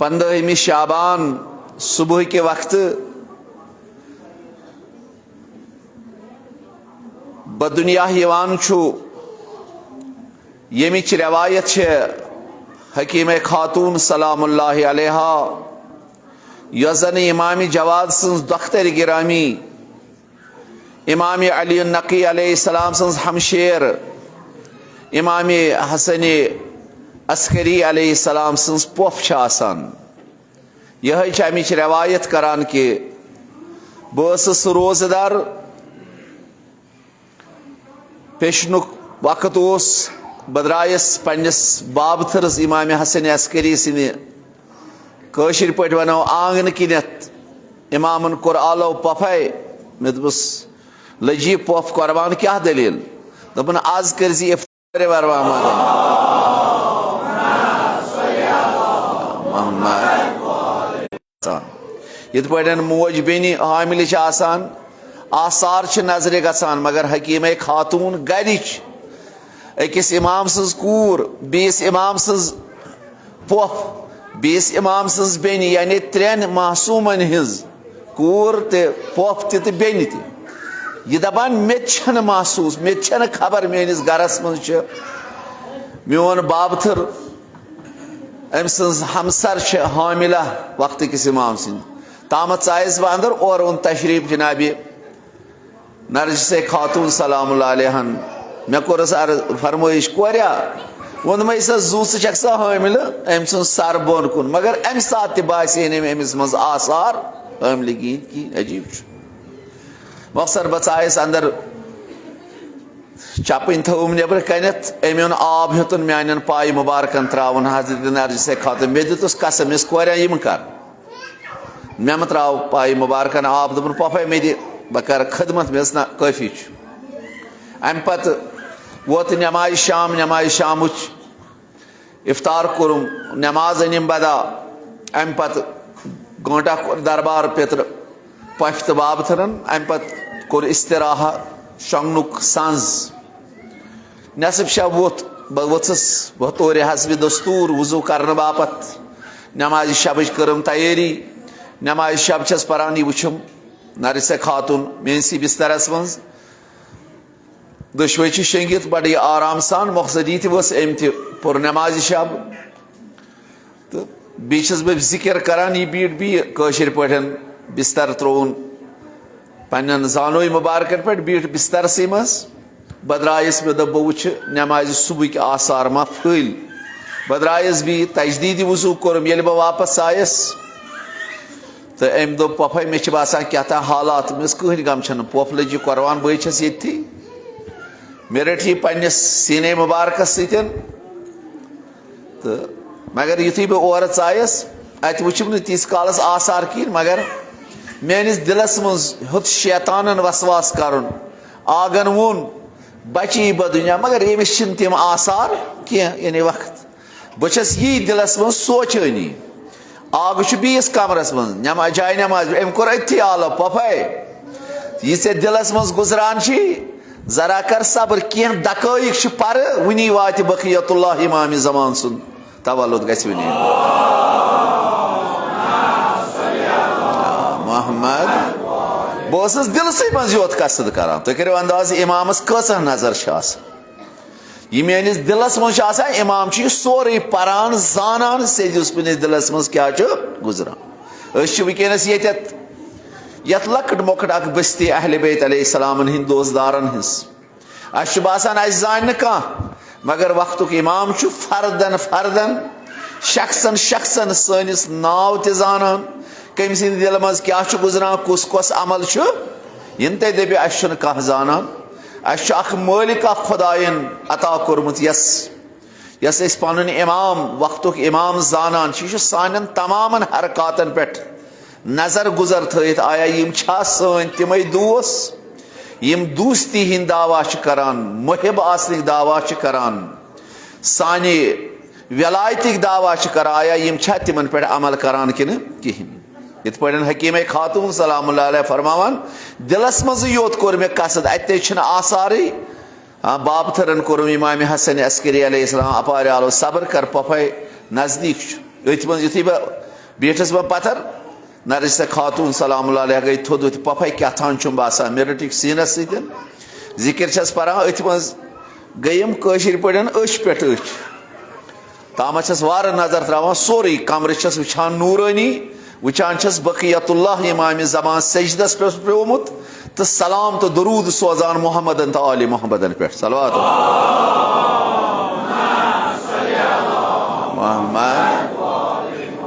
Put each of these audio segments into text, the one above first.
15 शाबान सुबह के वक्त बदुनिया यमिच रवायत हकीम खातून सलामुल्लाहि अलैहा यजन इमाम जवाद सन्स दख्तर गिरामी इमाम अली नकी अलैहिस्सलाम सन्स हमशेर इमाम हसन अस्करी अलैहिस्सलाम सन्स पोफ आसान यह अमिच रवायत करान कि बस रोजदार पेशनुक वक्त बदरायस पन्नस बाबथरस इमाम हसन अस्करी सिंह कशिर पे वनो आंगन किनत इमामन कोर आलो पफे मे दोस लजी पफ कुर्बान क्या दलील दोपन आज करजी इफ्तार वरवा ये पे मोज बेनी हामिल आसान आसार नजर गसान मगर हकीम खातून गरिच अकिस इमाम सज कूर बीस इमाम सज पोफ बीस इमाम सज बेन यानी 3 मासूमन हिज कूर ते पोफ ते बेन ते यह दपान मे महसूस मे खबर मेनिस गरस मज मोन बाबथर अम सज हमसर हामिला वक्त किस इमाम सिंह तामत आयस बह अंदर और उन तशरीफ जनाबी नरजिस खातून सलामुल्लाह अलैहन मे कोर फरमाइश कोरिया वोन मे जू सा हामिल अम सुन सर बोन कुन मगर अम सात बासे अमिस मज आसार हामिलगी की अजीब मकसद बचायस अंदर चपन थम नबर कनत अम ओन आब हेतुन मान पाय मुबारकन त्रावन हजरत नरजिस खातून मे दितुस कसम इस कोरिया यम कर मे मत त्राव पाय मुबारकन आब दोपन पफे मे दि बह कर खदमत मे ना काफी अम पत वोत नमाज शाम इफ्तार कोरुम नमाज अनिम बदा अम पत गंटा दरबार पेतर पफ तो बाबथरन अम पत कोर इस्तराहा शंगनुक सांज नसब शब वोत बह वोत्सस बह तोर हसब दस्तूर वजू कर बापत नमाज शब करम तैयारी नमाज शब छस परानी वुचम नरजिस खातून मेनसी बिस्तरस मज दुशवे शेंगित बड़े आराम सान मकसद यह अम पुर नमाज शब तो बीस बह जिक्र करान यह बीट बी कशिर पे बिस्तर त्रोन पन्न जानो मुबारकन पे बीट बिस्तर सी मज बदरायस मे दप वुच नमाज सुबह आसार मा फल बदरायस भी तजदीद वजू कोरम ये बह वापस आयस तो अम दो पफे मे बासान क्या हालात मे कहन गम पोफ लजी कुर्बान बह छस ये मे रट पन्नस सीने मुबारक सतन तो मगर युथी बह और आयस अत वुचम तीस कालस आसार कहें मगर मेनिस दिलस मज होत शैतानन वसवास कर आगन वोन बची बदुनिया मगर यमिस तम आसार कह यानी वक्त बस यी दिलस मज सोचानी आग बीस कमरस मज जाय नमाज अम कोर अथी आलो पफे यह दिलस मज गुजरान जरा कर सब्र कह दकाइक पर वनी वात बखियतुल्लाह इमाम जमान सुन तवल्लुद गछ वनी मोहम्मद बस दिल से मज योत कसद करान तुम करो अंदाज इमामस कस नजर यह मेनिस दिलस मज इमाम सोरे परान जानान सेदिस पनिस दिलस मज क्या गुजरान वनस यत लकट मोकट अख बस्ती अहले बैत अलैहिस्सलाम हिंद दोस्तदारन हिंस बासान जान कह मगर वक्तुक इमाम फर्दन फर्दन शख्सन शख्सन सनिस नाव ते जानान कम सिंद दिल मज क्या गुजरान कुस कुस अमल इन ते दपि अस कह जानान अस मालिक खुदायन अता कोरमुत यस पन इमाम वक्तुक इमाम जानान सान तमाम हरकातन पे नजर गुजर थत आया यम सन तम दोस यम दोस्ती हिंद दावा करान मुहिब आसनिक दावा करान साने वलायतिक दावा कर आया यम तिमन पे अमल करान कि कहें इत पे हकीम खातून सलामुल्लाह अलैह फरमावान दिलस मज योत कोर मे कसद अत आसार बाबथरन कोर इमाम हसन अस्करी अलैहिस्सलाम अपार आलो सब्र कर पफे नजदीक युथी बह बेठस बह पत्थर नरिस खातून सलाम गई थोद पफे क्या थान बसान मे रटिक सीनस जिक्र छस परान अथ मज गयम कशिर पड़न अश पे ताम छस वार नजर त्रावान सोरे कमर छस वुचान नूरानी वुचान छस बकियतुल्लाह इमाम ज़बान सजदस पे प्योमुत तो सलाम तो दरूद सोजान मोहम्मदन तो आले मोहम्मदन पे सलवात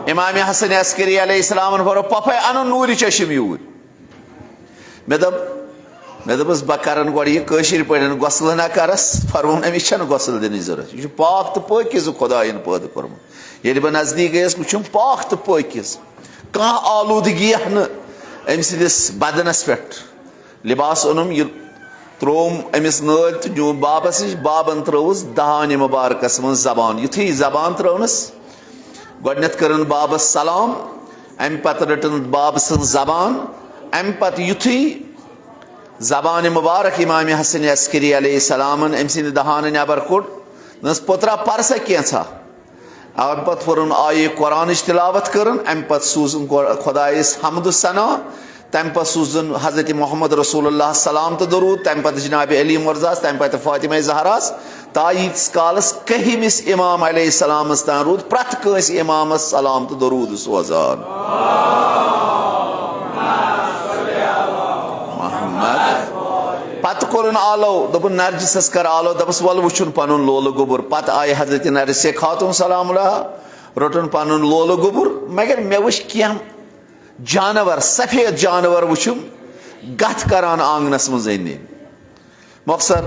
इमाम हसन अस्करी अलैहिस्सलाम फरो पफे अन नूर चशम यूर मे दपस बह कर गोशिर पे गसल ना करस फरमोन अमिस गसल दिन जरूरत यह पाक तो पकिस खुदायन पैदा कोर्मुत ये बह नजदीक गयस वुचुम पाक तो पकिस कह आलूदगी अम सदिस बदनस पे लिबास ओनुम यह त्रोम अमिस नल तो न्यू बाबस नश बाबन त्रवस दहान मुबारकस मन जबान युथी जबान त्रवनस गोडनेथ करन बाबस सलाम अम पत रटन बाब सं जबान अम पत युथी जबान मुबारक इमाम हसन अस्करी अलैहिस्सलाम अम सिंद दहान नबर कोड नस पोतरा परस कैसा अम पत फुरन आये कुरान तिलावत करन अम पत सूजन खुदायस हमद सना तम पत सूजन हजरत मोहम्मद रसूलुल्लाह सलाम तो दरूद तम पत जनाब अली मुर्जास तम पत फातिमा जहरास तायीस कालस कहिमिस इमाम अलैहिस्सलाम तान रूद प्रत कंस इमाम सलाम तो दरूद सोजान पत कोरन आलो दोपन नरजिसस कर आलो दपस वल वुचुन पनुन लोल गुबुर पत आय हजरत नरजिस खातून सलाम रोटन पनुन लोल गुबुर मगर मे वुच क्या जानवर सफेद जानवर वुचुम गथ करान आंगनस मज मकसर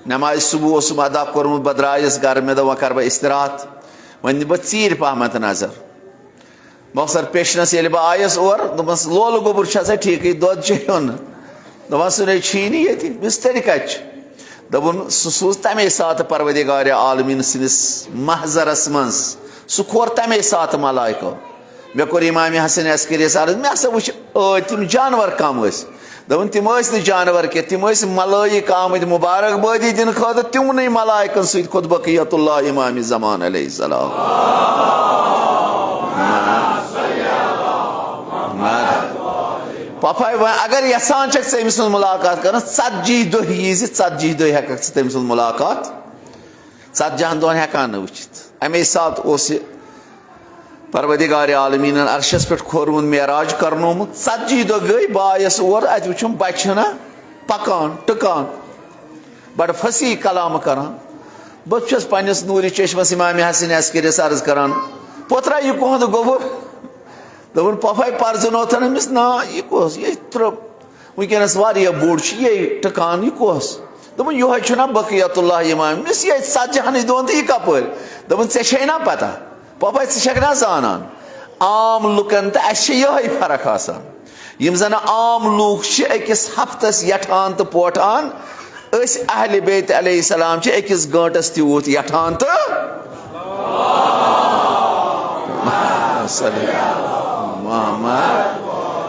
नमाज सुबह अदा कोर्मुत बह द्रायस घर मे दप कर बह इस्तराहत वन बह चीर पहमत नजर मकसर पेशनस ये बह आयस और दोपस लोल गुबुर ठीक दोद चेन दपान सुन ये बिस्तर कच दोपन सूज तमे सात परवदिगार आलमीन सिंदिस महजरस मज सह खोर तमे सात मलाइको मे कोर इमाम हसन अस्करी अर्ज मे हसा वुच तम जानवर कम दोपन तम जानवर कह तम मलाइक आमद मुबारकबादी दिन खतर तिमन मलाइकन सत खुद बकियतुल्लाह इमाम ज़मान अलैहिस्सलाम पफा अगर यसान अमिस मुलाकात कर 40 दह यी 40 दह हेक तम मुलाकात 40 दोहन हेकान न वुचित अमे सात परवदिगार आलमीन अर्शस पे खोरमुन मेराज करनोमुत 40 दह गई बायस और अत वुचुम बचना पकान टकान बड़ फसी कलाम करान बस पन्नस नूर चश्मस इमाम हसन अस्करी अर्ज करान पोतरा यह कोहद गोबर दोपन पफाई पर्जनोथन अमिस ना यह कोस ये वनस बोड़ ये टकान यह कोस दोपन यह बकियतुल्लाह इमाम मिस ये 40 दोन तो यह कपर दोपन ऐ ना पता पफाई ना जानान आम लुकन तो ये फर्क आसान यम जन आम लूक अकिस हफ्तस यठान तो पोटान अहल बैत अलैहिस्सलाम अकिस गंटस तूत यठान तो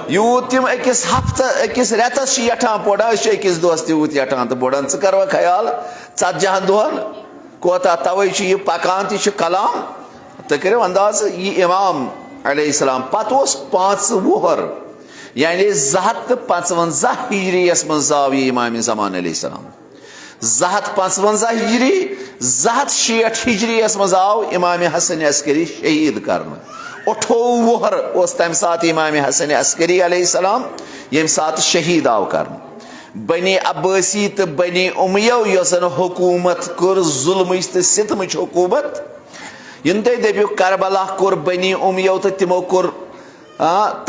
यूत तम अकिस हफ्त अकिस रेतस यठान पोड़ान अकिस दोस तूत यठान तो बोड़ान च कर ख्याल 40 दोहन कोता तवे यह पकान तह कलाम तो करो अंदाज यह इमाम अलैहिस्सलाम पत 5 वुहर यानी 255 हिजरियस मज जाव यह इमाम ज़मान अलैहिस्सलाम 255 हिजरी 260 हिजरियस मज आव इमाम हसन अस्करी शहीद करना 28 वुहर तम सात इमाम हसन अस्करी अलैहिस्सलाम यम सात शहीद आव कर बनी अब्बासी तो बनी उमय्या यसन हुकूमत कर जुल्म तो सितम हुकूमत इन तुम दपो करबला कोर बनी उमय्या तो तिमो कोर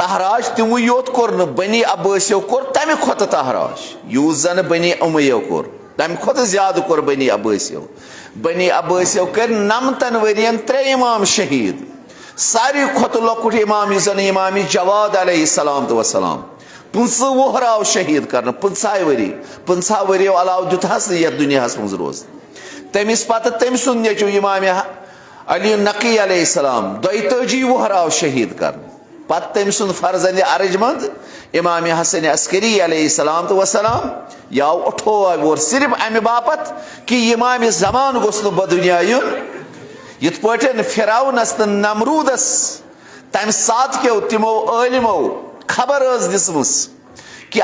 तहराज तिमो योत कोर बनी अब्बासियों कोर तमे खोत तहराज यूस जन बनी उमय्या कोर तमे खोत ज्यादा कोर बनी अब्बासियों कर 19 वरियन 3 इमाम शहीद सारी खोत लकुट इमाम जन इमाम जवाद अलैहिस्सलाम तो वसलाम 5 वुहर आव शहीद कर 50 वरी अलाव दुथस ये दुनिया मज रोज तमिस पत तम सुन नेचु इमाम अली नकी अलैहिस्सलाम 22 वुहर आव शहीद कर पत तम सुन फर्जंद अर्जमंद इमाम हसन अस्करी अलैहिस्सलाम तो वसलाम याव 28 वुहर सिर्फ अमे बापत कि इमाम ज़मान गोस बदुनिया युन यथ पटन फिरौनस तो नमरूदस तम सात क्यों तिमो आलिमो खबर दिसमस कि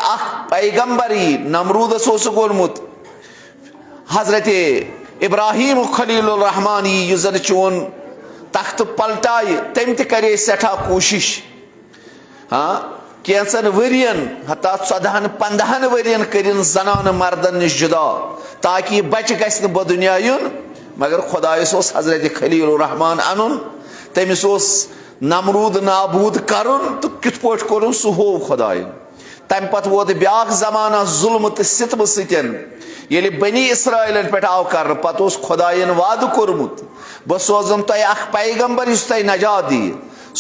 पैगंबरी नमरूद गोलमुत हजरत इब्राहिम खलील रहमानी युजन चोन तख्त पलटाय तम ते सठा कोशिश हाँ कैंसन वरियन हता 14-15 वरियन करिन जनान मर्दन निश जुदा ताकि बच गस बदुनिया युन मगर खुदायस हजरत खलील रहमान अनुन तमिस नमरूद नाबूद करुन तो कित पोट कोरुन सह हो खुदायन तम पत वोत ब्याख जमाना जुल्म तो सितम सतन ये बनी इसराइलन पे आव कर पत खुदायन वाद कोरमुत बह सोजन तुह पैगंबर तुह नजात दी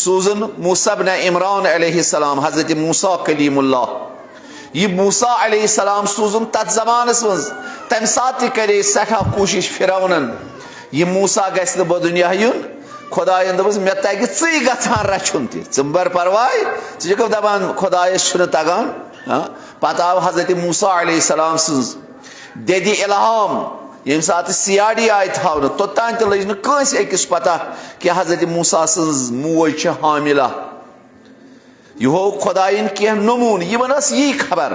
सूजन मूसा बिन इमरान अलैहिस्सलाम हजरत मूसा कलीमुल्लाह यह मूसा अलैहिस्सलाम सूजन तथ जमानस मज तम सात करे सठा कोशिश फिरौनन यह मूसा गस बदुनिया युन खुदायन दस मे तग गचान रचुन बर परवाय दपान खुदायस तगान पत आव हजरत मूसा अलैहिस्सलाम सज ददि इल्हाम यम सात सियाड़ी आय थावन तोतान तो लज नस अकिस पता कि हजरत मूसा सज मोज हामिला यह हो खुदायन कह नमून यमन यही खबर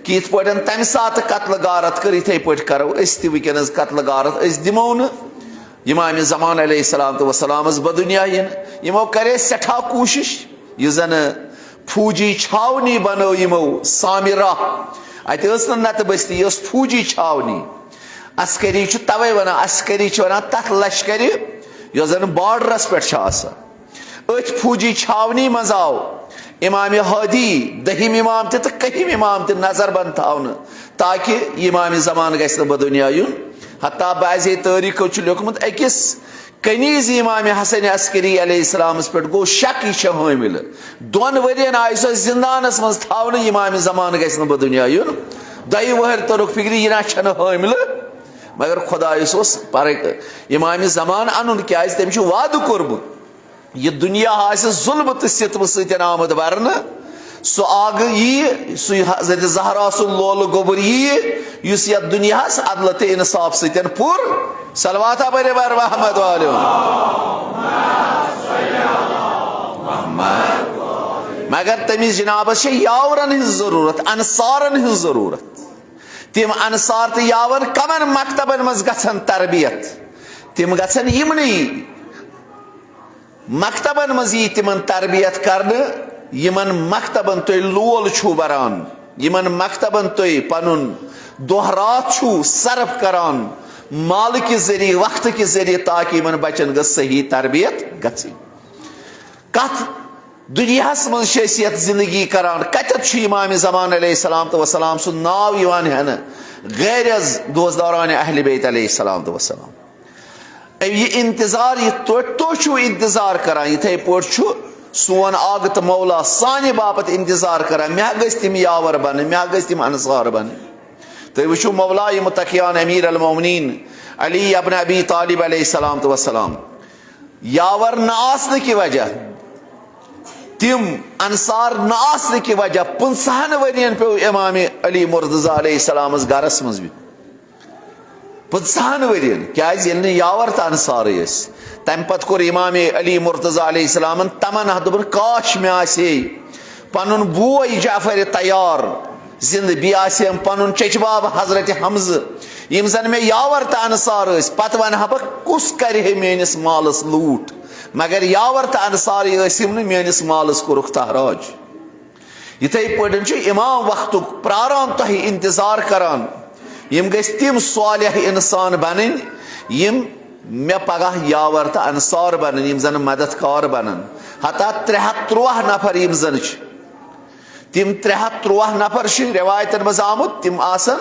कि इत पे तम सात कत्ल गारत कर इथे पे करो वनस कत्ल गारत दिमो न इमाम ज़मान अलैहिस्सलाम बदुनिया यमो करे सठा कोशिश यह जन फूजी छावनी बनो यमो सामिरा अत नत बस्ती फूजी छावनी अस्करी तवे वन अस्करी वन तथ लश्करी यह जन बॉर्डरस पे अथ फूजी छावनी मज आव इमाम हदी दहिम इमाम तो कहिम इमाम नजर बंद थावन ताकि इमाम ज़मान गस बदुनिया युन हत्ता बाज़ तारीखो लिखमुत अकिस कनीज इमाम हसन अस्करी अलैहिस्सलाम पे गो शक यह हामिल 2 वरियन आय सो जिंदानस मज थावन इमाम ज़मान गस बदुनिया युन 2 वहर तरुक फिक्री यह ना हामिल मगर खुदायस पर इमाम ज़मान अनुन क्या तम वाद कोरमुत यह दुनिया जुल्म तो सितम सतन आमद बरन सह आग यी सह हजरत ज़हरा सु लोल गोबर यी यह दुनिया अदल तो इंसाफ सतन पुर सलवाता बरे बर महमद वाले मगर तमिस जनाबस यावरन हिज जरूरत अनसारन हिज जरूरत तिम अनसार तो यावर कमन मकतबन मज गसन तरबियत तिम गसन यमनी मकतबन मज यी तिमन तरबियत करने यमन मकतबन तुय लोल छु बरान यमन मकतबन तुय पनुन दोहरात छु सर्फ करान माल के जरिए वक्त के जरिए ताकि यमन बचन ग सही तरबियत गछि कथ दुनिया मज शैसियत जिंदगी करान कतत इमाम ज़मान अलैहिस्सलाम तो वसलाम सु नाव यवान हन गैर दोस्तदारान अहल बैत अलैहिस्सलाम तो वसलाम यह इंतजार यह तो इंतजार करान इथे पे सोन आगत मौला साने बापत इंतजार करान मे गस तिम यावर बन मे गस तिम अनसार बन तो वो मौला मुतकियान अमीर अल मोमिनीन अली अब्न अबी तालिब अलैहिस्सलाम तो वसलाम यावर न आसने की वजह तिम अनसार न आसने की वजह 50 वरियन पे इमाम अली मुर्तज़ा अलैहिस्सलाम गरस मज 50 वरियन क्या यावर तो अनसार तम पत कोर इमाम अली मुर्तज़ा अलैहिस्सलाम तमन्ना दोपन काश मे आसे पनुन बोय जाफर तैयार जिंद बी आसेम पनुन चचबाब हजरत हमज यम जन मे यावर तो अनसार पत वन बह कुस करे मेनिस मालस लूट मगर यावर तो अनसार मेनिस मालस कोरुख तहराज इथे पे इमाम वक्त प्रारान तुह इंतजार करान यम गस तिम सालिह इंसान बन यम मे पगह यावर तो अनसार बन यम जन मददगार बनन हता 303 नफर यम जन तिम 303 नफर रिवायतन मज आमुत तिम आसन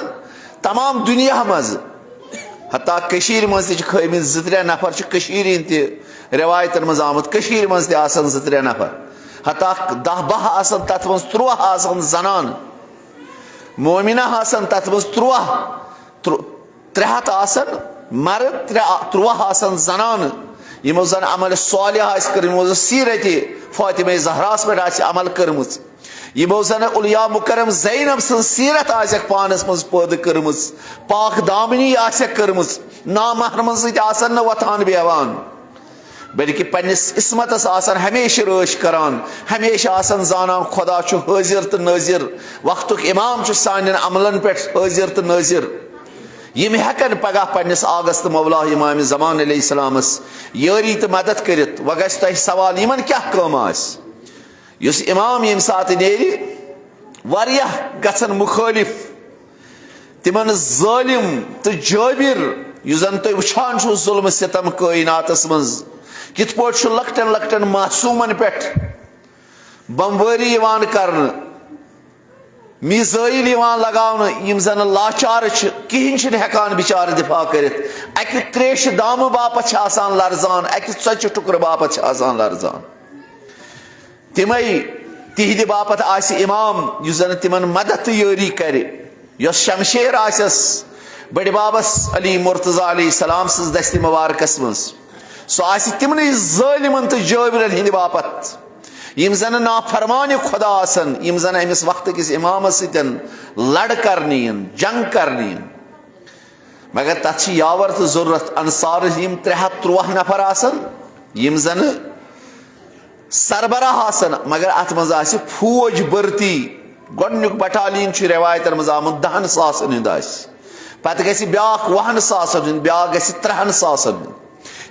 तमाम दुनिया मज हता कशीर मज खमित 2-3 नफर त रिवायतन मज आमुत कशीर मज त आसन 2-3 नफर हता 10-12 आसन तथ मज 3 आसन जनान मोमिना आसन तथ मज 300 आसन मर्द 3 आसन जनान यमो जन अमल सालिह कर सीरत फातिमा ज़हरास पे अमल कर्म यमो जन उलिया मुकरम ज़ैनब सं सीरत आसक पानस मज पद कर्म पाक दामनी आसक कर्म नामहरमन सत वथान बेहवान बल्कि पन्निस इसमतस आसान हमेशा रश करान, हमेशा आसान जानान खुदा छु हाजिर तो नाजिर, वक्तुक इमाम छु सानिन अमलन पे हाजिर तो नाजिर। यम हेकन पगह पन्निस आगस तो मौला इमाम ज़मान अलैहिस्सलामस यारी तो मदद करित। वह गछ तह सवाल यमन क्या काम आस युस इमाम यम सात नेरी वारियाह गछन मुखालिफ तिमन जालिम तो जाबिर युस जन तुम वुछान छु जुल्म सितम कायनातस मज कित पट छु लकटन लकटन मासूमन पे बमबारी यवान करन, मिसाइल यवान लगावन यम जन लाचार छ किहिन छ हेकान बिचार दिफा करित। अकि त्रेश दाम बापत छ आसान लरजान, अकि सच टुकर बापत छ आसान लरजान। तिमई तिहद बापत आस इमाम युस जन तिमन मदद यारी करे, यस शमशेर आसस बड़ बाबस अली मुर्तजा अलैहिस्सलाम सज दस्ति मुबारकस मज सो आस तिमन जालिमन तो जाबिरन हिंद बापत यम जन नाफरमान खुदा आसन, यम जन अमिस वक्त किस इमाम सतन लड़ करनीन जंग करनीन। मगर तथ यावर तो जरूरत अंसार यम 303 नफर आसन यम जन सरबराह आसन, मगर अत मज आस फौज भर्ती गोडनुक बटालियन छु रवायतन मज आमुत 10 सासन हिंद आस, पत गछि ब्याख 1 सासन हिंद, ब्याख गछि 3 सासन हिंद।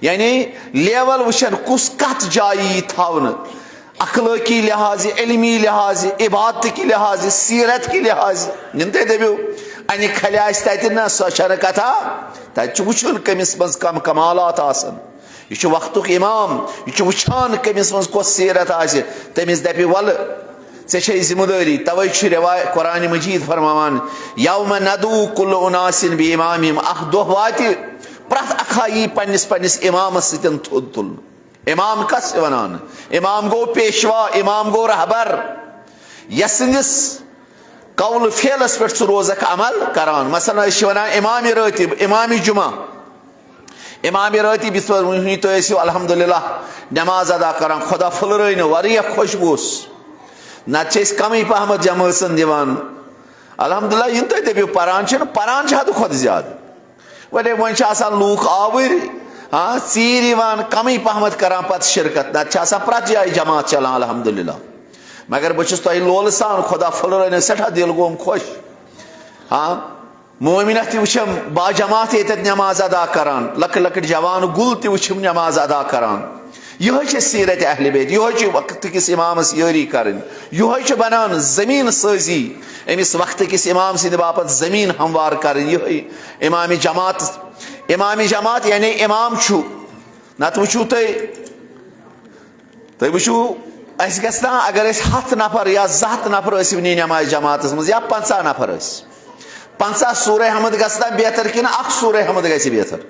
यानी लेवल वुशन कुस कत जाई थावन अखलाकी लिहाज, इल्मी लिहाज, इबादत की लिहाज, सीरत की लिहाज निंते दबियो अन खलियास तत ना सो कथा तत वुचन कमिस मज कम कमालात आसन। यह वक्तुक इमाम, यह वुछान कमिस मज कोस सीरत आस, तमिस दपि वल ऐ जिम्मेदारी। तवे कुरान मजीद फरमान यौम नदू कुल्लु उनासिन बिइमामिहिम, अख दोह वाति प्रथ अखा यी पन्निस पन्निस इमामस सतन थोद तुलन। इमाम कस वनान, इमाम गो पेशवा, इमाम गो रहबर, यसिंदिस कौल फेलस पे रोजक अमल करान। मसलन वनान इमाम रातिब, इमाम जुमा, इमाम रातिब तो अल्हम्दुलिल्लाह नमाज अदा करान, खुदा फुलरन वारिया खुश गोस, नत कम पहमत जमासन दिवान अल्हम्दुलिल्लाह इन तुम दबियो परान हद खुद ज्यादा वे वन लूख आवर हाँ चीर कम पहमत करान पत शिरकत, नत प्रत जाए जमात चलान अल्हम्दुलिल्लाह। मगर बहुत तुह लोल सान खुदा फुलरन सठा दिल गोम खुश। हाँ मोमिनत वुचम बाजमात ये नमाज अदा करान, लक लकट जवान गुल तुम नमाज अदा करान। यह सीरत अहल बैत, यह वक्त किस इमामस यारी करन, यह बनान जमीन साजी अमिस वक्त किस इमाम सिंद बापत जमीन हमवार करन। यह इमाम जमात यानी इमाम छु नत वुचू तुम वुचू अस गना अगर 7 नफर या 7 नफर नमाज जमात मज या 50 नफर 50 सूर हमद गना बेहतर कि 1 सूर हमद ग बेहतर।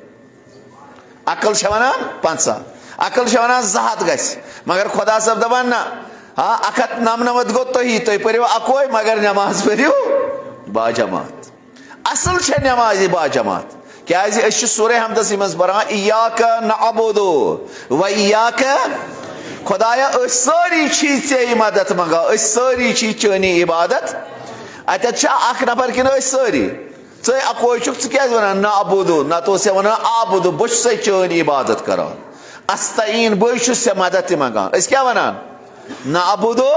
अकल वनान 50, अकल वनान 200 ग, मगर खुदा सब दपान ना हाँ 199 गो तुम परो अकोय, मगर नमाज परो बाजमात। असल नमाज बाजमात क्या सूर हमदस मज परान इय्याका नअबुदु व इय्याका, खुदाया सारी चे मदद मंगा, सारी चनी इबादत। अत नफर कि सारी चे अकोय क्या वन नअबुदु, नत वन आबुदु बहुत चनी इबादत करान, अस्तईन बहुत मदद मंगान। क्या वनान नअबुदु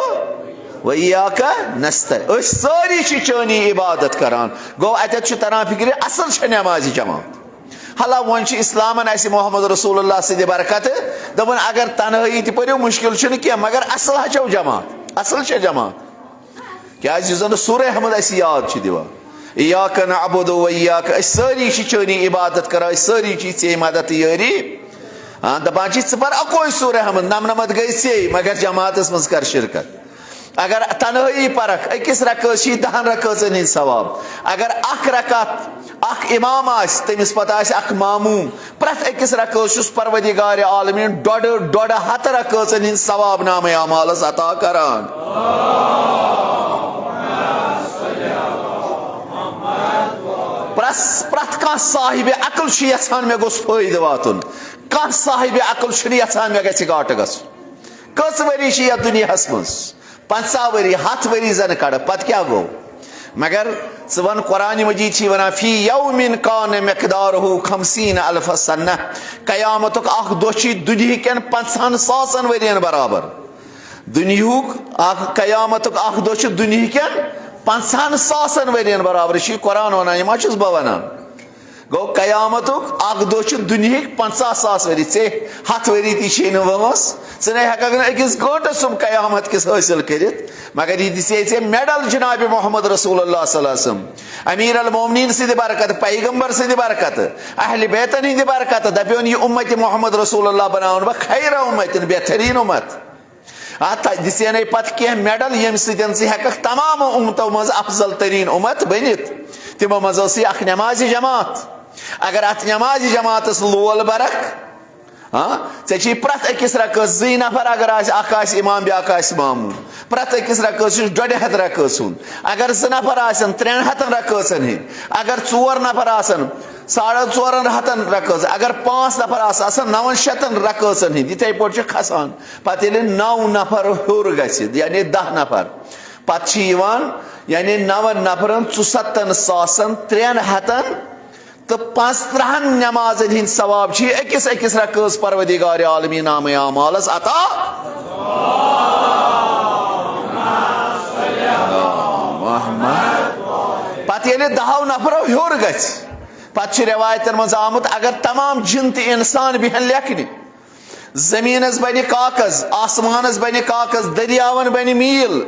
व इय्याका नस्तईन, सारी चनी इबादत करान। गो अत तरह फिक्र असल नमाज जमात। हला वन इस्लामन मोहम्मद रसूलुल्लाह सद बरकत दपन अगर तनहाई परो मुश्किल क्या, मगर असल हचो जमात, असल जमात। क्या सूर हमद याद दिवान इय्याका नअबुदु व इय्याका, सारी चनी इबादत करा, सारी चे मदद यारी। हाँ दपान पर अकोय सूर हमद नमनमत गई से, मगर जमातस मज कर शिरकत। अगर तनहाई परख अकिस रकात 10 रकातन हिंद सवाब, अगर 1 रकात अख इमाम आस तमिस पत आस अख मामूम, प्रत अकिस रकात परवदिगार आलमीन 1.5 रकातन हिंद सवाब नाम अमालस अता करान। प्रत कह साहिब अकल यहान मे गोस फायदे वातुन, कह साहिब अकल यहान मे गि घाट गस। कस वरी दुनिया मज 50 वरी 7 वरी जन कड़ पत क्या गो, मगर वन कुरान मजीद वन फी यौमिन कान मिक़दारुहु 50 अल्फ सन्ना कयामतुक अख दोह दुनिया 50,000 वरियन बराबर दुनियुक कयामतुक अख दोह दुनिया 50,000 वरियन बराबर कुरान वन मा बह वन गो कयामतुक अख दोह दुनिया 50,000 वरी ऐ 100 वरी ती वोस े हेक अकिस गंटस तुम कयामत किस हासिल कर मगर यह दिसे मेडल जनाब मोहम्मद रसूलुल्लाह सल्लल्लाहु अलैहि वसल्लम अमीर अल मोमिनीन सिद बरकत पैगंबर सिद बरकत अहल बैतन हिंद बरकत दपोन यह उम्मत मोहम्मद रसूलुल्लाह बनावन बह खैर उम्मत बेहतरीन उम्मत अत दिसे पत कह मेडल यम हेक तमाम उम्मतों मज अफजल तरीन उम्मत बनित तिमो मज नमाज जमात अगर अत नमाज जमात लोल बरक चे प्रत अकिस रकस 2 नफर अगर इमाम ब्या मामूम प्रत अकिस रकस 150 रकस अगर 2 नफर 300 रकस हिंद अगर 4 नफर 450 रकस अगर 5 नफर 900 रकस हिंद इथे पे खसान पे 9 नफर हर यानी 10 नफर पे यानी 9 नफर 74,300 तो 50 नमाजन हिंद सवाब अकिस अकिस रकस परवदिगार आलमीन नाम आमालस अता पे 10 नफर हर पे रवायतन मज आमुत अगर तमाम जिन तो इंसान बहन लेखन जमीनस बन कागज आसमानस बन कागज दरियावन बन मील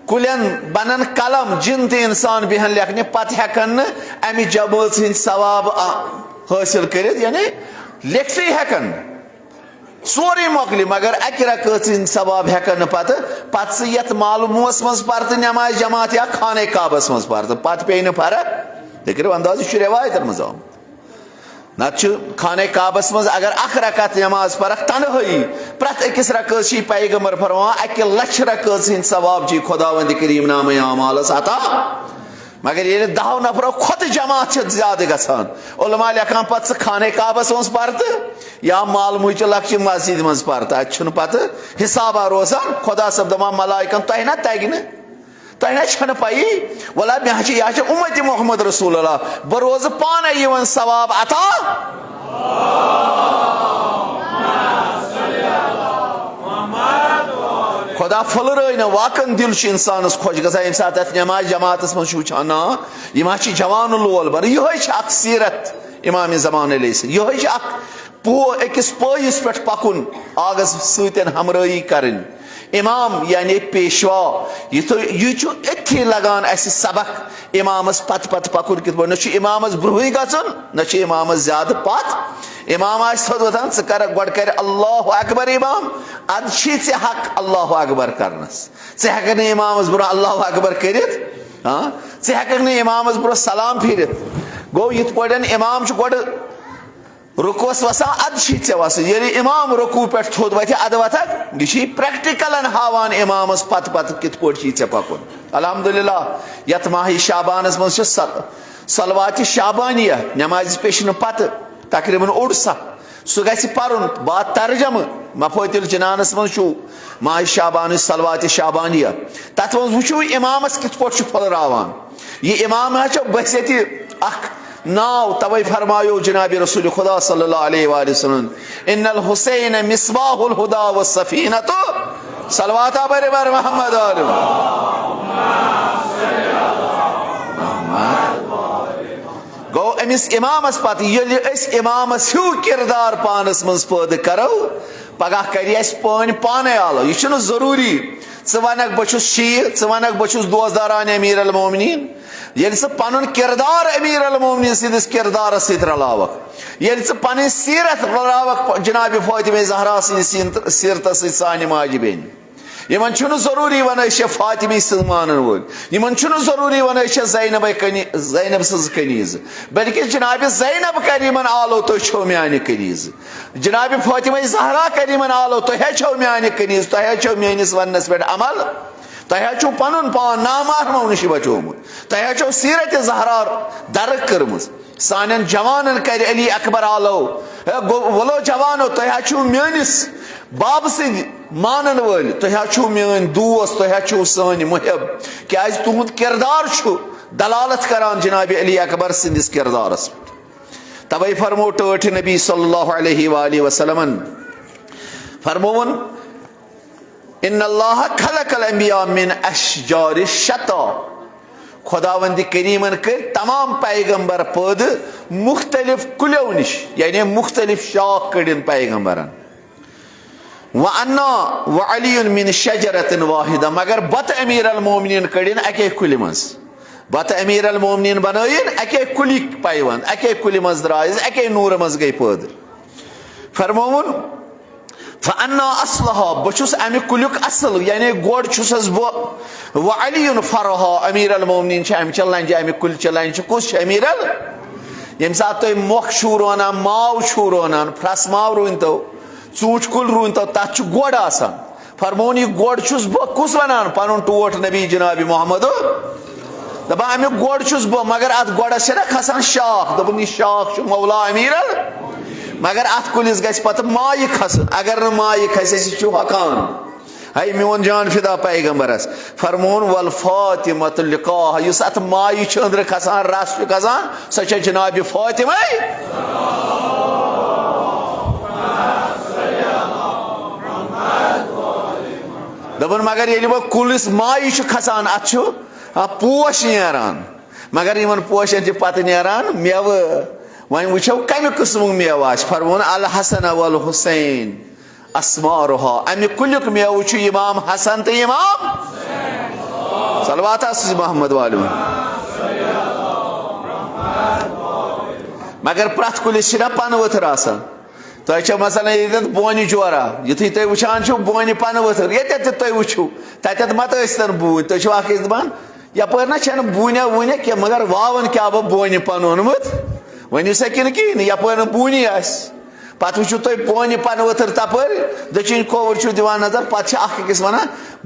कुलन बनन कलम जिन तो इंसान बहन लेखने पे हेकन अमि जमात हिंद सवाब हासिल कर यानी लिखते हेकन सोरे मोकल मगर अकि रकत हिंद सवाब हेकन पे ये मालूमस मज पर नमाज जमात या खाने काबस मज पर पे फर्क लेकिन अंदाज रवायत मज आम न खाने काबस मज अगर अख रकत नमाज पर तनहाई प्रत अकिस रकस पैगंबर फरमान 1 लाख रकस हिंद सवाब खुदावंद करीम नाम आमालस अता मगर ये 10 नफरों खुद जमात ज्यादा गसान उलमा लेखान पे खाने काबस मज पर या माल मुच लक्ष्य मस्जिद मज पर पे हिसाबा रोजान खुदा सब दमा मलाइकन तह ना तग न तह पई वला मे उम्मत मोहम्मद रसूलुल्लाह बह रोज पान यवन सवाब अता खुदा फल वाकन दिल इंसान खुश ग ये सात नमाज जमात मज वुचान ना यह जवान लोल बन यह सीरत इमाम ज़मान यह अकिस पयस पे पकुन आगस सतन हमराई कर इमाम यानी पेशवा यह अथी लगान सबक इमामस पत पत पकुन कित न इमामस ब्रुह गन न इमामस ज्यादा पत इमाम थोदान कर गो कर अल्लाह अकबर इमाम अद हक अल्लाह अकबर करनस हेक इमामस ब्रुह अल्लाह अकबर कर हेक इमामस ब्रुह सलाम फिर गो ये इमाम गो रुकुस वसा अद वसन ये इमाम रुकू पे थोद वथ अद वथक यह प्रैक्टिकलन हावान इमामस पत पत कित पे पकुन अल्हम्दुलिल्लाह यथ माह शाबानस मज सलवात शाबानिया नमाज पेशन पत तकरीबन ओड सा सह गुन बात तर्जम मफातिल जनानस मज माह शाबान सलवात शाबानिया तथ मज वो इमामस कित पे फुलरावान यह इमाम बहसियत अख नाव तवे फरमायो जनाब रसूल खुदा सल्लल्लाहु अलैहि वसल्लम इन्नल हुसैन मिसबाहुल हुदा व सफीनतु सलवात बर मोहम्मद गो अमिस इमामस पत ये इमामस हू किरदार पानस मज पैद करो पगह कर पान पाने आलो यह जरूरी वनक बहु शीर वनक बहु दोस्तदारान अमीर अल मोमिनीन ये पन किरदार अमीर अल मोमिनीन सिदिस किरदार रलावक ये पन सीरत रलावक जनाब फातिमा ज़हरा सीरत सान माज बेन इन जरूरी वन फातिमा मान वोल इन जरूरी वन ज़ैनब सज कनीज बल्कि जनाब ज़ैनब कर आलो तो मान कनीज जनाब फातिमा ज़हरा कर आलो तो मान कनीज तो मेनिस वनस पे अमल तुम पन पान नामाहरमो नश बचोमुत तुम सीरत ज़हरा दरक कर्म सान जवान कर अली अकबर आलो वलो जवानो तुम मेनिस बाब सद मानन वल तुम मेन दोस्त तुम सान मुहब क्या तुहद किरदार दलालत करान जनाब अली अकबर सिंदिस किरदारस तवे फरमो टठ नबी सल्लल्लाहु अलैहि वसल्लम फरमोन इन्नल्लाह खलकल अंबिया मिन अशजार शता खुदावंद करीमन कर तमाम पैगंबर पद मुख्तलिफ कुल्यों निश यानी मुख्तलिफ शाख कड़न पैगंबरन व अन्ना व अली मिन शजरतिन वाहिदा मगर बत अमीर अल मोमिनीन कड़न अके कुल मज बत अमीर अल मोमिनीन बनायन अके कुलि पैवन अके कुल मज द्रायज अके नूर मज गई पद फरमोन फअन्ना असलहा बचुस अमि कुलुक असल यानी गोड छुसस बो व अली फरहा अमीर अल मोमिनीन छ अमि चलन अमि कुल चलन कुस अमीर अल यम सात तो मोख छू रोनान माव छू रोनान फ्रस माव रुन तो चूट कुल रुन तो तथ गोड आसान फरमोन यह गोड छुस बो कुस वनान पनुन टोट नबी जनाब मोहम्मद दपा अमि गोड छुस बो मगर अत गोडस छ खसान शाख दपन यह शाख मौला अमीर अल मगर अत कुलिस गस पत माय खस अगर न माय खस हकान हाय मोन जान फिदा पैगंबरस फरमोन वल फातिमत लिकाह युस अत माय अंदर खसान रस खसान सह जनाब फातिमा दपन मगर ये कुलिस माय खसान अत पोश नेरान मगर इन पोशन पत नेरान मेव वन वो कम किस्म मेव फरमोन अल हसन वल हुसैन अस्मारुहा अमि कुल्युक मेव इमाम हसन तो इमाम सलवात मोहम्मद वाल मगर प्रथ कुलिस पन वथर आसान तुम मसलन ये बोन जोरा युथु तुम वुचान बोन पन वथर ये तुम वो तत मत बून तुम दपान यपर ना बूनिया वूनिया क्या मगर वावन क्या बोन पन ओनमुत वन सकिन कहें यपर बूनी पत वो तुम बोन पन वथर तपर दचिन खोवर दिवान नजर पे अकिस वन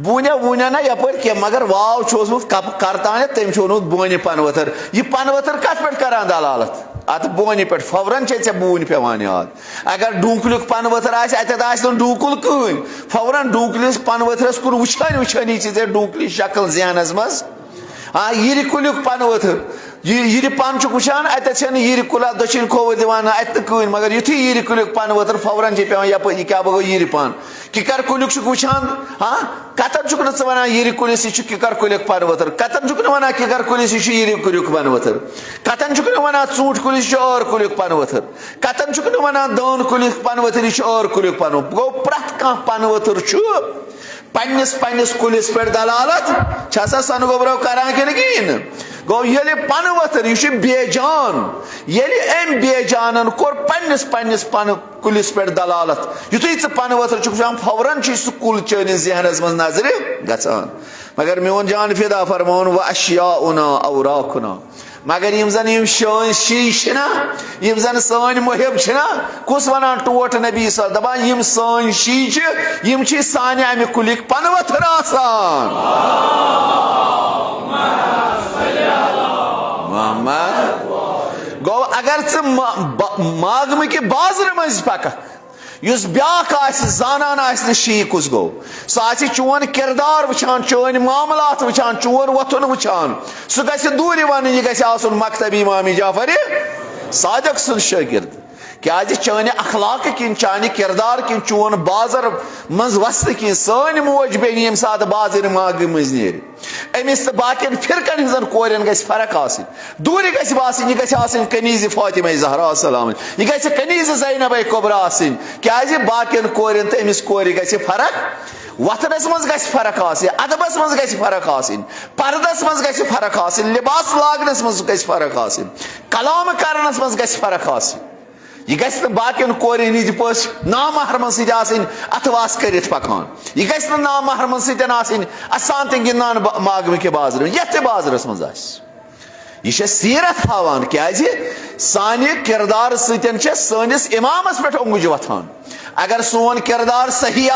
बूनिया वूनिया ना यपर कह मगर वाव ओसमुत करतान तम वोनमुत बोन पन वथर यह पन वथर कत पे करान दलालत अत बोन पे फवरन ऐ बून पेवान याद अगर डूकुल पन वथर अत डूकुल कह फवरन डूकुलिस पन वथरस कुन वुचान वुचानी ऐ डूकुल शक्ल जहनस मज हाँ यीर कुल्युक पन वथर यीर पन वुचान अत यीर कुला दक्षिण खोवर दिवान अत कह मगर युथु यीर कुल्युक पन वथर फवरन पे यप क्या गो यीर पन किकर कुल्युक वुचान हाँ कतन नु वन यीर कुलिस किकर कुल्युक पन वथर कतन नु वन किकर कुलिस यीर कुल्युक पन वथर कतन नु वन ूट कुलिस और कुल्युक पन वथर कतन नु वन दान कुलिस पन वथर यह और कुल्युक पन गो प्रथ कह पन वथर पन्निस पन्निस कुलिस पे दलालत सन गोबरो करान कहें गो ये पन वथर यह बेजान ये अम बेजान कोर पन्निस पन्निस पन कुलिस पे दलालत युथु च पन वथर फवरन सह कुल चनिस जहनस मज नजर गसान मगर मोन जान फिदा फरमोन व अशियाउना औराकुना मगर यम जन शीशना यम जन सन मुहिब कुस वनान टोट नबी सल दपान यम सन शी यम सान अमि कुलिक पन वथर आसान गो अगर मागम कि बाजर मज पक युस ब्याक जानान शी कुस गो सह चोन किरदार वुचान चोन मामलात वुचान चोन वथुन वुचान सह गि दूर वन यह गि मकतब इमाम जाफर सादिक सुन शागिर्द क्या चाने अखलाक किन चाने किरदार किन चोन बाजर मज वस्त किन सन मोज बेन यम सात बाजर माग मज नेर अमिस तो बाकिन फिरकन हजन कोरन गि फर्क आसन दूर गि यह कनीज फातिमा ज़हरा सलाम यह गि कनीज ज़ैनब कुबरा आसन क्या बाकिन कोरन तो अमिस कोर गि फर्क वथनस मज गि फर्क अदबस मज गि फर्क पर्दस मज गि फर्क लिबास लागनस मज गि फर्क कलाम करनस मज गि फर्क यह गि बाकिन कोरन हिंद पे नामहरमन सत अथवास कर पकान यह गि नामहरमन सत असान तो गिंदान मागम के बाजर ये बाजरस मज यह सीरत हावान क्या सानि किरदार सनिस इमामस पे ओंगुज वथान अगर सोन किरदार सही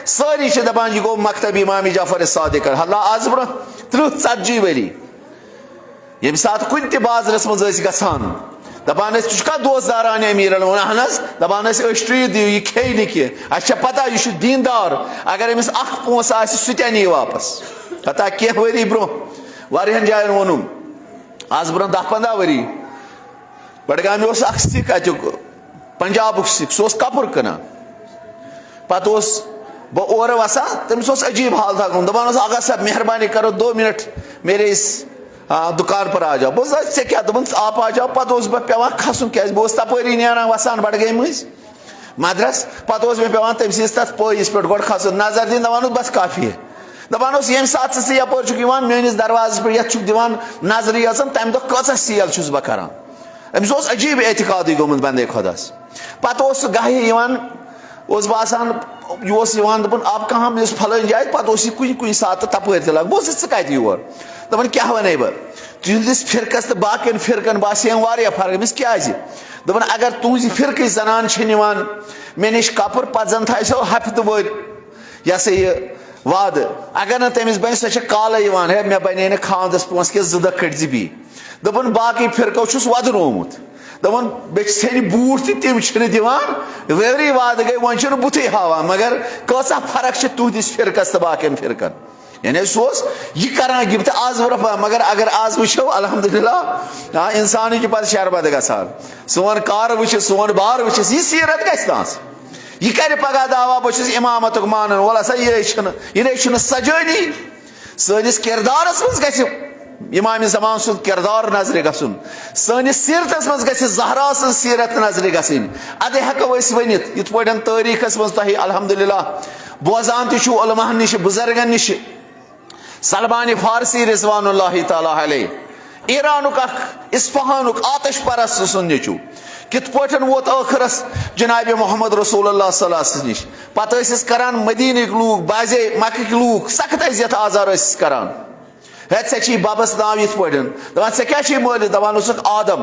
सारी दपान यह गो मकतब इमाम जाफर सादिक हल्ला आज ब्रो 30-40 वरी यम सात कुन बाजरस मज गसान दपान दोस्त दारान अमीर अहन दपान अश्ट्री दिव यह खे कह पता यह दीनदार अगर अमिस पोस सह नी वापस पता कह वरी ब्रो वारियन जायन वोनुम आज ब्रोह 10-15 वरी बडगाम सिख पंजाब सिख सह कपुर कना पत बह और वसान तमिस अजीब हालत गुम दपान अगर सब मेहरबानी करो 2 मिनट मेरे इस दुकान पर आ जाओ बह क्या दोपन आप आ जाओ पत बह पे खसन क्या बह तपरी नीरान वसान बडगाम मदरस पत मे पे तमस तथ पस पे गो खसन नजर दिन दपान बस काफी है दपान ये सात यपर मेस दरवाज पे ये दिवान नजर यान तम दह कच सेल बह कर अमिस अजीब एतिकाद गोमुत बंदे खुदास पत गाहे बासान यह दोपन आप कहाँ मे फलान जाए पत कुन सात तपर तक बह कत योर दपान क्या वन बह तुंदिस फिरकस तो बाकी फिरकन बासे वारिया फर्क अमिस क्या दपान अगर तुज फिरक जनान मे निश कपुर पत जन थो हफ्त वर यह सा यह वाद अगर न तमिस बन सह काल है मे बने खानदस पोस के 2 दह कट बी दपान बाकी फिरको वदनोमुत दपान बे बूट तम दिवान वेरी वाद गई वो बुत हावान मगर कसा फर्क तुहदिस फिरकस तो बाकी फिरकन यानी सह यह करान गिफ्ट आज मगर अगर आज वो अल्हम्दुलिल्लाह इंसान पे शरबत गसान सोन कार वो सोन बार वो यह सीरत गह यह कर पगह दावा बहुत इमामत मान वल सा यह सजानी सनिस किरदारस मज ग इमाम ज़मान सुन किरदार नजर गसन सनिस सीरतस मज ग ज़हरा सं सीरत नजर गसन अदे हेको वन इत पे तारीखस मज तुम अल्हम्दुलिल्लाह बोजान तु उलमा निश बुजुर्गन निश सलमान फारसी रिज़वानुल्लाहि तआला अलैह ईरानुक इस्फहानुक आतिश परस्त सुन नेचू कित पठन वोत आखरस जनाब मोहम्मद रसूलुल्लाह सल्लल्लाहु अलैहि वसल्लम निश पत करान मदीनक लूग बाजे मक्क लूग सख्त अजियत आजार करान हे बबस नाव इत पे दपान क्या मालिस दपान आदम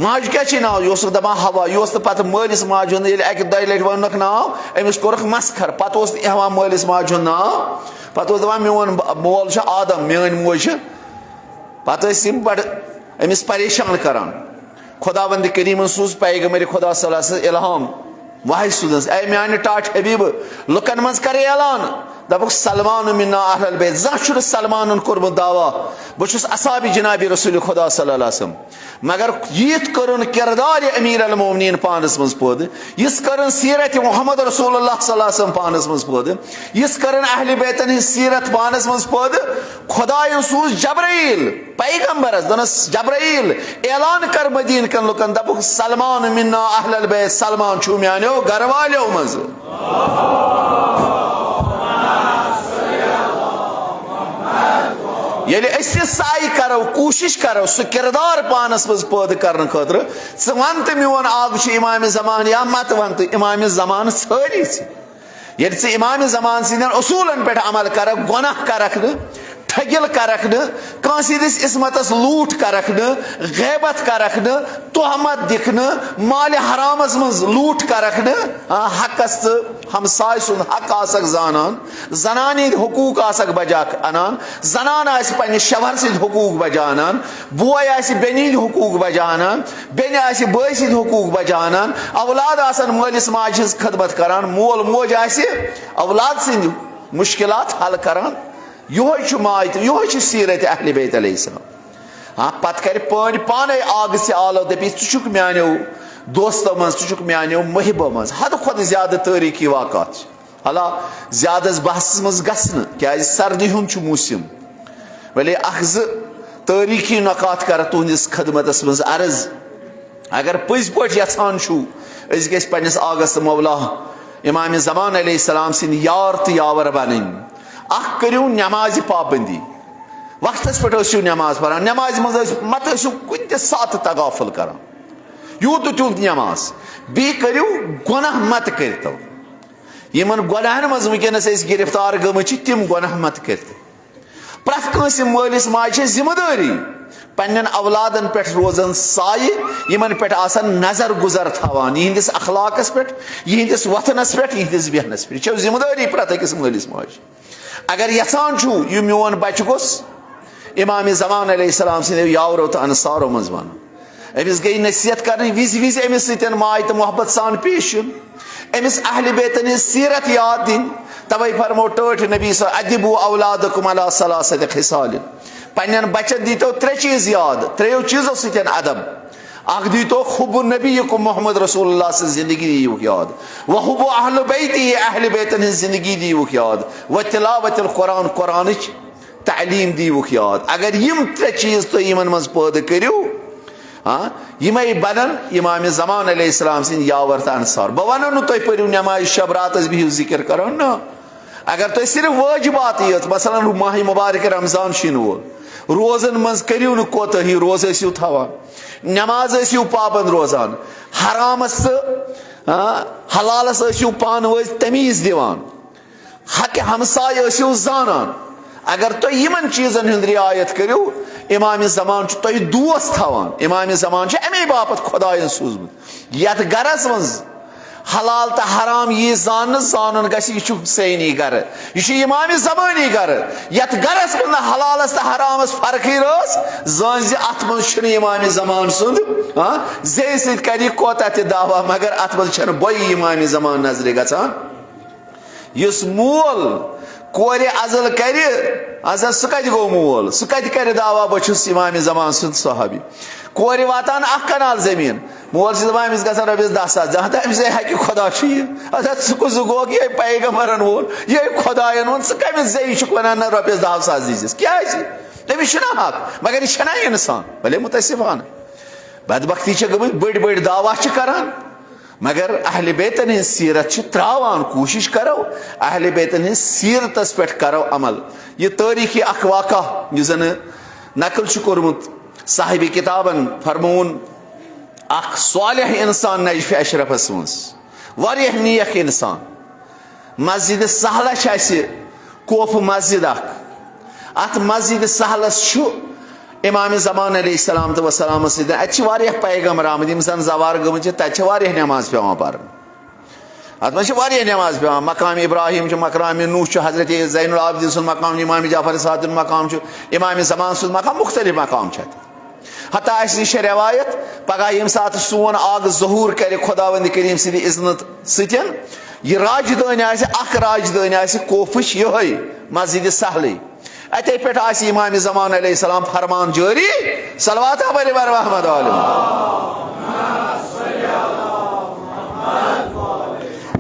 माज क्या नाव यह दपान हवा यह पे मालिस माज अक 2 लट वोनक नाव अमिस कोरक मस्खर पत यहां मालिस माज नाव पत दपान मोन मोल आदम मेन मोज पत बड़ अमिस परेशान करान खुदावंद करीम सूज पैगंबर खुदा सल्लल्लाहु अलैहि वसल्लम इल्हाम वाहि सुदस ए म्यान टाट हबीब लुकन मज कर ऐलान दबुक सलमान मिन्ना अहल बैत जा सलमान कोरमुत दावा बहु असाबी जनाब रसूल खुदा सल्लल्लाहु अलैहि वसल्लम मगर यीत करन किरदार अमीर अल मोमिनीन पानस मज पद यस करन सीरत मोहम्मद रसूलुल्लाह सल्लल्लाहु अलैहि वसल्लम पानस मज पद यस करन अहले बैतन हिंद सीरत पानस मज पद खुदायन सूज जबराइल पैगंबर दनस जबराइल ऐलान कर मदीन कन लुकन दबुक सलमान मिन्ना अहल बैत सलमान छु म्यानो घर वालो मज ये साई करो कोशिश करो सह किरदार पानस मज पद कर खतर वन तो मोन आग इमाम ज़मान या मत वन तो इमाम ज़मान सारी ये इमाम ज़मान सद असूलन पे अमल कर गुनाह करक ठगिल करक कंसिस इसमतस लूट करक गैबत करक तोहमत दिख माल हरामस मज लूट करक हकस हमसाय सुन हक आसक जानान जनान हकूक आसक बजा अनान जनान आस पन्ने शवहर सद हकूक बजा अनान बोय आस बेनि हकूक बजा अनान बेन आस बय सद हकूक बजा अनान औलाद आसन मालिस माज हज खदमत करान मोल मोज आस औलाद सद मुश्किलात हल करान यह माय तो यह सीरत अहले बैत अलैहिस्सलाम हाँ पत कर पाने आग से आलो दपी चुक म्यानो दोस्तों मज चुक म्यानो महबो मज हद खुद ज्यादा तारीखी वाक़ात हला ज्यादा बहस मज गसन क्या सर्दी हुंद मौसम वले अखज तारीखी नकात कर तुहदिस खदमतस मज अर्ज अगर पज पे यछान गस पन्नस आगस मौला इमाम ज़मान अलैहिस्सलाम सिंद यार तो यावर बन करू नमाज पाबंदी वक्तस पे नमाज पढ़ान नमाज मज मत कुन सात तगाफुल कर यूत तुत नमाज बी करू गुनाह मत कर इन गुनाहन मज वनस गिरफ्तार गमत तम गुनाह मत कर प्रत कंस मालिस माज जिम्मेदारी पन्न औलादन पे रोजन साय इन पे नजर गुजर थवान यहंदिस अखलाकस पे यहंदिस वथनस पे यहंदिस बेहनस पे यह जिम्मेदारी प्रत अकिस मालिस माज अगर यछान यह मोन बच गोस इमाम ज़मान अलैहिस्सलाम सद यावरो तो अंसारो मज वन अमिस गई नसीहत कर विज विज अमिस सतन माय तो मोहब्बत सान पेश अमिस अहले बैतन सीरत याद दिन तवे फरमो टोट नबी अदिबू औलादकुम अला सलासत खिसाल पन्न बचन दीतो त्रे चीज याद, त्रेयो चीजों सतन अदब। अख दीतो खुब नबी को मोहम्मद रसूलुल्लाह से जिंदगी दीवुक याद, व खुब अहल बैती अहल बैतन हिंद जिंदगी दीवुक याद, व तिलावत कुरान कुरान तालीम दीवुक याद। अगर यम त्रे चीज तो यमन मज पैदा करियो यमे बनन इमाम ज़मान अलैहिस्सलाम सिंद यावर तो अंसार। बह वनो नु तुम पढ़ो नमाज शब रात बिहु जिक्र करो ना। अगर तुम सिर्फ वाजिबात योत मसलन माह मुबारक रमजान शिन वोल रोजन मज करियो न कोताही, रोज ٲسِو थवान, नमाज ٲسِو पाबंद रोजान, हरामस हलालस ٲسِو पान वज तमीज दिवान, हक हमसाय ٲسِو जानान। अगर तुम यमन चीजन हंद रियायत करो इमाम ज़मान तुम दोस्त थवान। इमाम ज़मान अमे बापत खुदायन सूजमुत यथ गरस मज हलाल तो हराम यह जान गह सैनी गर, यह इमाम ज़मानी गर। यथ गरस मज हलालस तो हरामस फर्क रोस जान अत मज इमाम ज़मान सुंद जे सत कर कोता त दावा, मगर अत मज बोई इमाम ज़मान नजर गसान। इस मोल कोर अजल कर अजल सह कत गो मोल, सह कत कर दावा बहुस इमाम ज़मान सुंद सहाबी। कोर वातान 1 कनाल जमीन, मोल दपान अमिस गसान रॉपिस 10,000 जहाँ तक अमिस हक खुदा सह गो ये पैगम्बरन वोन ये खुदायन वोन, सह कमिस जे वन ना रॉपिस 10,000 दीजिस क्या अमिस हक, मगर यह इंसान भले मुतसिफान बदबख्ती गई बड़ बड़ दावा करान। मगर अहल बैतन हिंद सीरत त्रावान, कोशिश करो अहल बैतन हिंद सीरतस पे करो अमल। यह तारीखी अख वाक़ा जन नकल कोर्मुत साहिब किताबन फरमून अख सालिह इंसान नजफ अशरफस मज वारिया नेक इंसान मस्जिद सहलस कोफ मस्जिद अत मस्जिद सहलस इमाम ज़मान अलैहिस्सलाम तो वसलाम अत पैगम्बर आमद जन जवार गम तत नमाज पे पर अत मज नमाज पे मकाम इब्राहिम मकाम नूह हजरत ज़ैनुल आबिदीन सुन मकाम, इमाम जाफर सादिक मकाम, इमाम ज़मान सुन मकाम, मुख्तलिफ मकाम हता रवायत पगह यम सात सोन आग ज़हूर कर खुदावंद करीम सद इज़्नत सतन यह राजदान राजदान कोफश यह मस्जिद सहल अते पे इमाम ज़मान अलैहिस्सलाम फरमान जारी सलवात महमद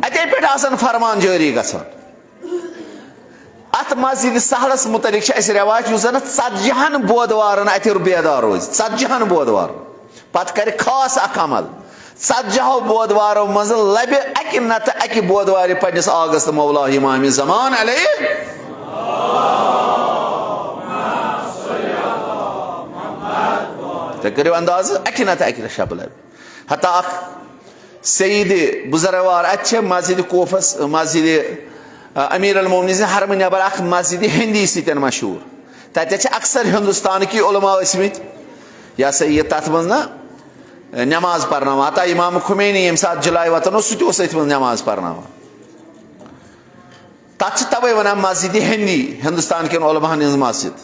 अते पे फरमान जारी गसान। अत मस्जिद सहलस मुतलिक रवायत जन 40 बोदवार अत बेदार रोज 40 बोदवार पत कर खास अमल 40 बोदवारों मज लबि अकि नत अकि बोदवार पन्निस आगस मौला इमाम ज़मान तो करो अंदाज अकि नत अकि शब लब। हता सईद बुजरवार अत मस्जिद कोफस मस्जिद अमीर अल-मोमिनीन हरम नबर अख मस्जिद हिंदी सतन मशहूर तत अक्सर हिंदुस्तान की उलमा ईसमित यह सा यह तथ मज ना नमाज पढ़ना। हता इमाम खुमैनी यम सात जुलाई वतन सह नमाज पढ़ना तथ तवे वन मस्जिद हिंदी हिंदुस्तान के उलमान हज मस्जिद।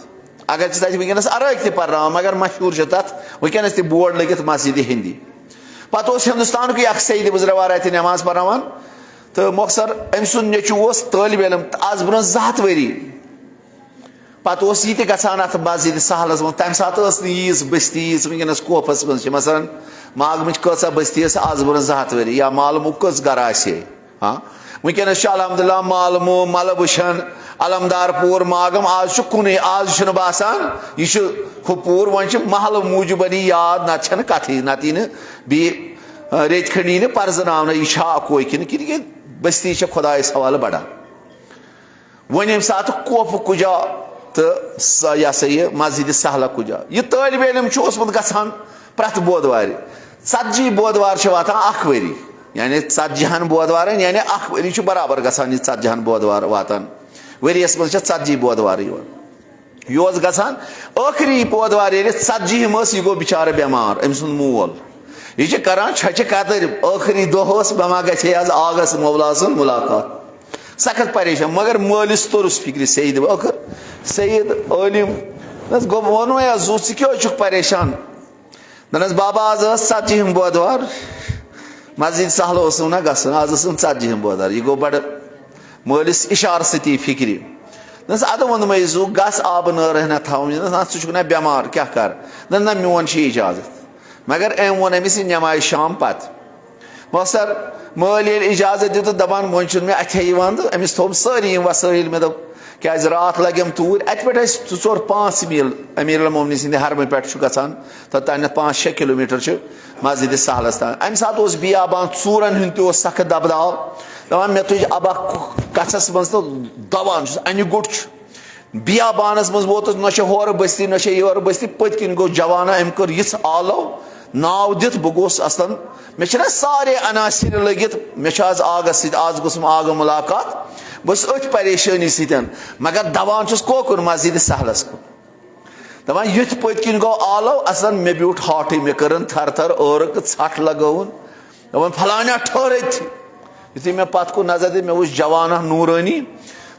अगर वनस अरक तर्ना मगर मशहूर तथ वनस बोर्ड लगित मस्जिद हिंदी। पत हिंदुस्तान की सईद बुजरवार अत नमाज पढ़ान तो मौसर अम सुंद नचु तालिब इलम आज ब्रो 2 वरी पत यह गसान अत मस्जिद सहलस मज तम सात यीज बस्ती वनस कोफस मज मसलन मागमच कसा बस्ती आज ब्रो 2 वरी या मालूम कस गर हाँ वनस अलहमदुल्ला मालमो मलबुशन अलमदारपुर मागम आज कुन आज बासान यह हुपूर वन महल मूजूबन याद नत कथी नत बी रेत खंडी न पर्जन यह अको कि बस्ती खुदा हवाले बढ़ा वन यम सात कोफ कुजा तो यह सा यह मस्जिद सहला कुजा यह तालिब इलम गसान प्रत बोदवार 40 बोदवार वातान 1 वरी यानी 40 बोदवार यानी 1 वरी बराबर गसान 40 बोदवार वातान वरियस मज 40 बोदवार यह गसान आखिरी बोदवार 40 यह गो बिचार बेमार अम सुंद मोल यह करान छच कतर आखिरी दोहस बमा गए आगस मौला सुन मुलाकात सख्त परेशान मगर मालिस तोरुस फिक्र सईद आखिर सईद आलिम वो जू क्या परेशान दनस बाबा आज 40 बोदवार मस्जिद सहल ना गसन आज 40 बोदवार यह गो बड़ मालिस इशार सती फिक्र दस अद वो जू गस आब नहना थवन सह बेमार क्या कर ना मोन इजाजत मगर अम वो अमिस नमाज शाम पत मौसर मल इजाजत दित दपान वो मे अथेवान तो अमिस थोम सारी वसाइल मे दोप क्या रात लगे तूर अत पे 4-5 मील अमीर मोमिन सिंद हरम पे गसान तोतान 5-6 किलोमीटर मस्जिद सहलस तान अम सात बियाबान चूरन हूं तह सख्त दबदाव दपान मे तुज अब कथस मज तो दवान अन गुट बियाबानस मज वोतस न होर बस्ती न योर बस्ती पत किन गो जवाना अम कर यिस आलो नाव दित बह गोस असन मे सारे अनासर लगित मे आज आगस आज गुसम आग मुलाकात बस अथ परेशानी सतन मगर दवान कोकुन मस्जिद सहलस कुन दपान युथ पत किन गो आलो असन मे ब्यूट हाट मे करन थर थर औरक छठ लगवन दपान फलाना ठहरत युथि मे पत को नजर दि मे वो जवाना नूरानी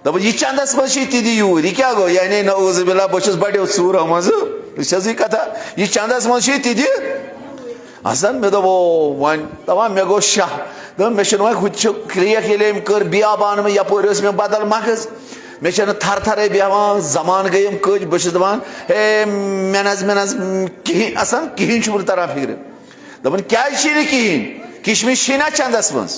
दप यह चंदस मज ती यूर यह क्या गो यानी नऊजुबिल्लाह बस बड़ो सूर मज यह कथा यह चंदस मज ती असन मे दो वन दपान मे गो शाह दप मे वो क्रेक ये कर बियाबान में यपर मे बदल मगज मे थर थर बेहान जमान गयम कज बस दपान हे मे कहें असन कहें तरह फिक्र दपान क्या कहें किशमिश ना चंदस मज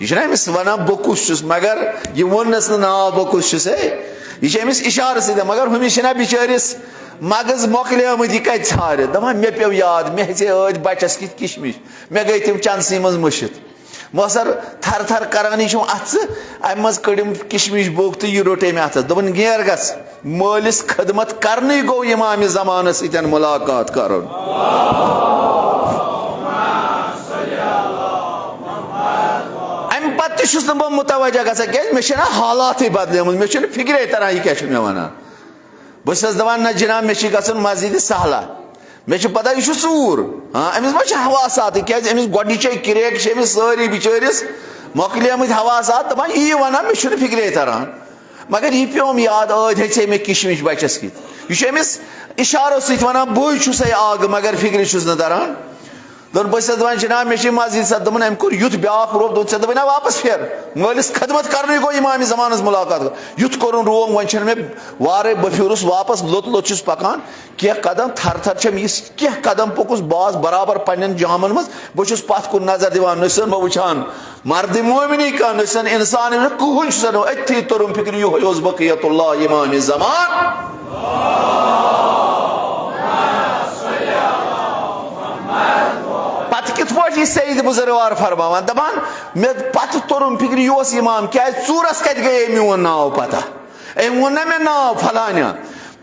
यह अमिस वन बह कुस मगर यह वोनस ना बह कुस यह अमिस इशार सत मगर हमिस बिचारिस मगज मोकलियामत यह कत ार दपान मे पे याद मे हे अद बचस कि किशमिश मे गई तम चंदस मज मुशित मौसर थर थर करान अथ अम मज कड़म किशमिश बोक तो यह रोट मे अथ दोपन गेर गस मालिस खदमत करने गो इमाम जमान सतन मुलाकात कर बह मुतवजा ग मे हालात बदल मे फिक्रे तरह यह क्या मे वन बस दपान ना जनाब मे गन मस्जिद सहला मे पता यह चूर हाँ अमिस मा हवासात क्या अमिस गोडे क्रेक अमिस सारी बिचारिस मोकलियामत हवासात दपान यह वन मे फिक्रे तरह मगर यह पेम याद अद हे मे किशमिश बचस कि यह अमिस इशारो सत वन बह आग मगर फिक्र न तरह दोन बस दपान जनाब मे मस्जिद सत दोपन अम कोर युथ ब्याक रोब दोप ऐ दप वापस फेर मालिस खदमत करने गो इमाम जमान मुलाकात युथ कोर रोम वन मे वारे बह फिरस वापस लोत लोत पकान कह कदम थर थर कह कदम पकुस बाज बराबर पन्न जामन मज बहुत पत कुन नजर दिवान नसन बह वुचान मर्द मोमिनी का नसन इंसान कहन अथी तुरम फिक्र यह बकियतुल्लाह इमाम जमान सईद बुजुर्गवार फरमान दपान मे पत तुरम फिक्र यह इमाम क्या चूरस कत गए मोन नाव पता अम वो मे नाव फलाना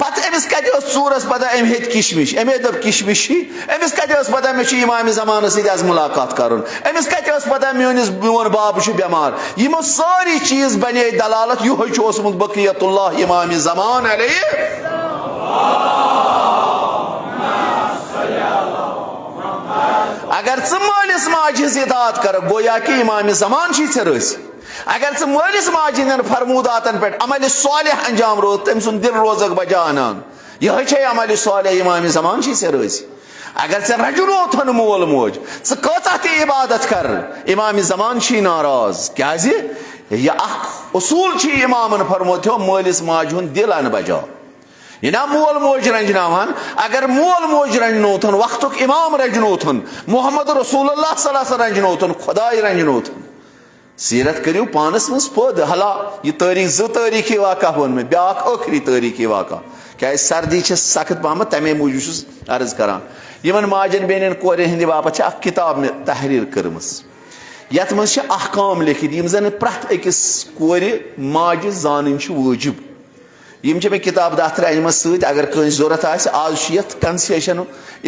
पत अमिस कत चूरस पता अम हेत किशमिश अमे दप किशमिश अमिस कत पता मे इमाम जमान सज मुलाकात कर अमिस कत पता मोन बाब बेमार यमो सारी चीज बने दलालत यह बकियतुल्लाह इमाम जमान अगर मालिस माज इतात कर गोया कि इमाम जमान रस अगर मालिस माज फरमूदातन पे अमल सालिह अंजाम रोज तम सुन दिल रोजक बजा अनान यह अमल सालिह इमाम जमान रस अगर रजुन मोल मोज कता इबादत कर इमाम जमान नाराज क्या उसूल इमामन फरमोत मालिस माज दिल अन बजा यह मोल मोज रंजनावान अगर मोल मोज रंजनोथन वक्तुक इमाम रंजनोथन मोहम्मद रसूलुल्लाह सल्लल्लाहु अलैहि वसल्लम रंजनोथन खुदाई रंजनोथन सीरत करियो पानस मज पद हला यह तारीख 2 तारीखी वाक़ा वन में ब्याक आखिरी तारीखी वाक़ा क्या सर्दी सख्त पहम तमे मूजूब अर्ज करान यमन माजन बेन कोरें हंद बापत किताब में तहरीर कर्म यथ मज अहकाम लिखित यम जन प्रथ अकिस कोर माज जान वाजिब यम मे किताब दफ्तर अनम अगर कस जरूरत आज यथ कंसेशन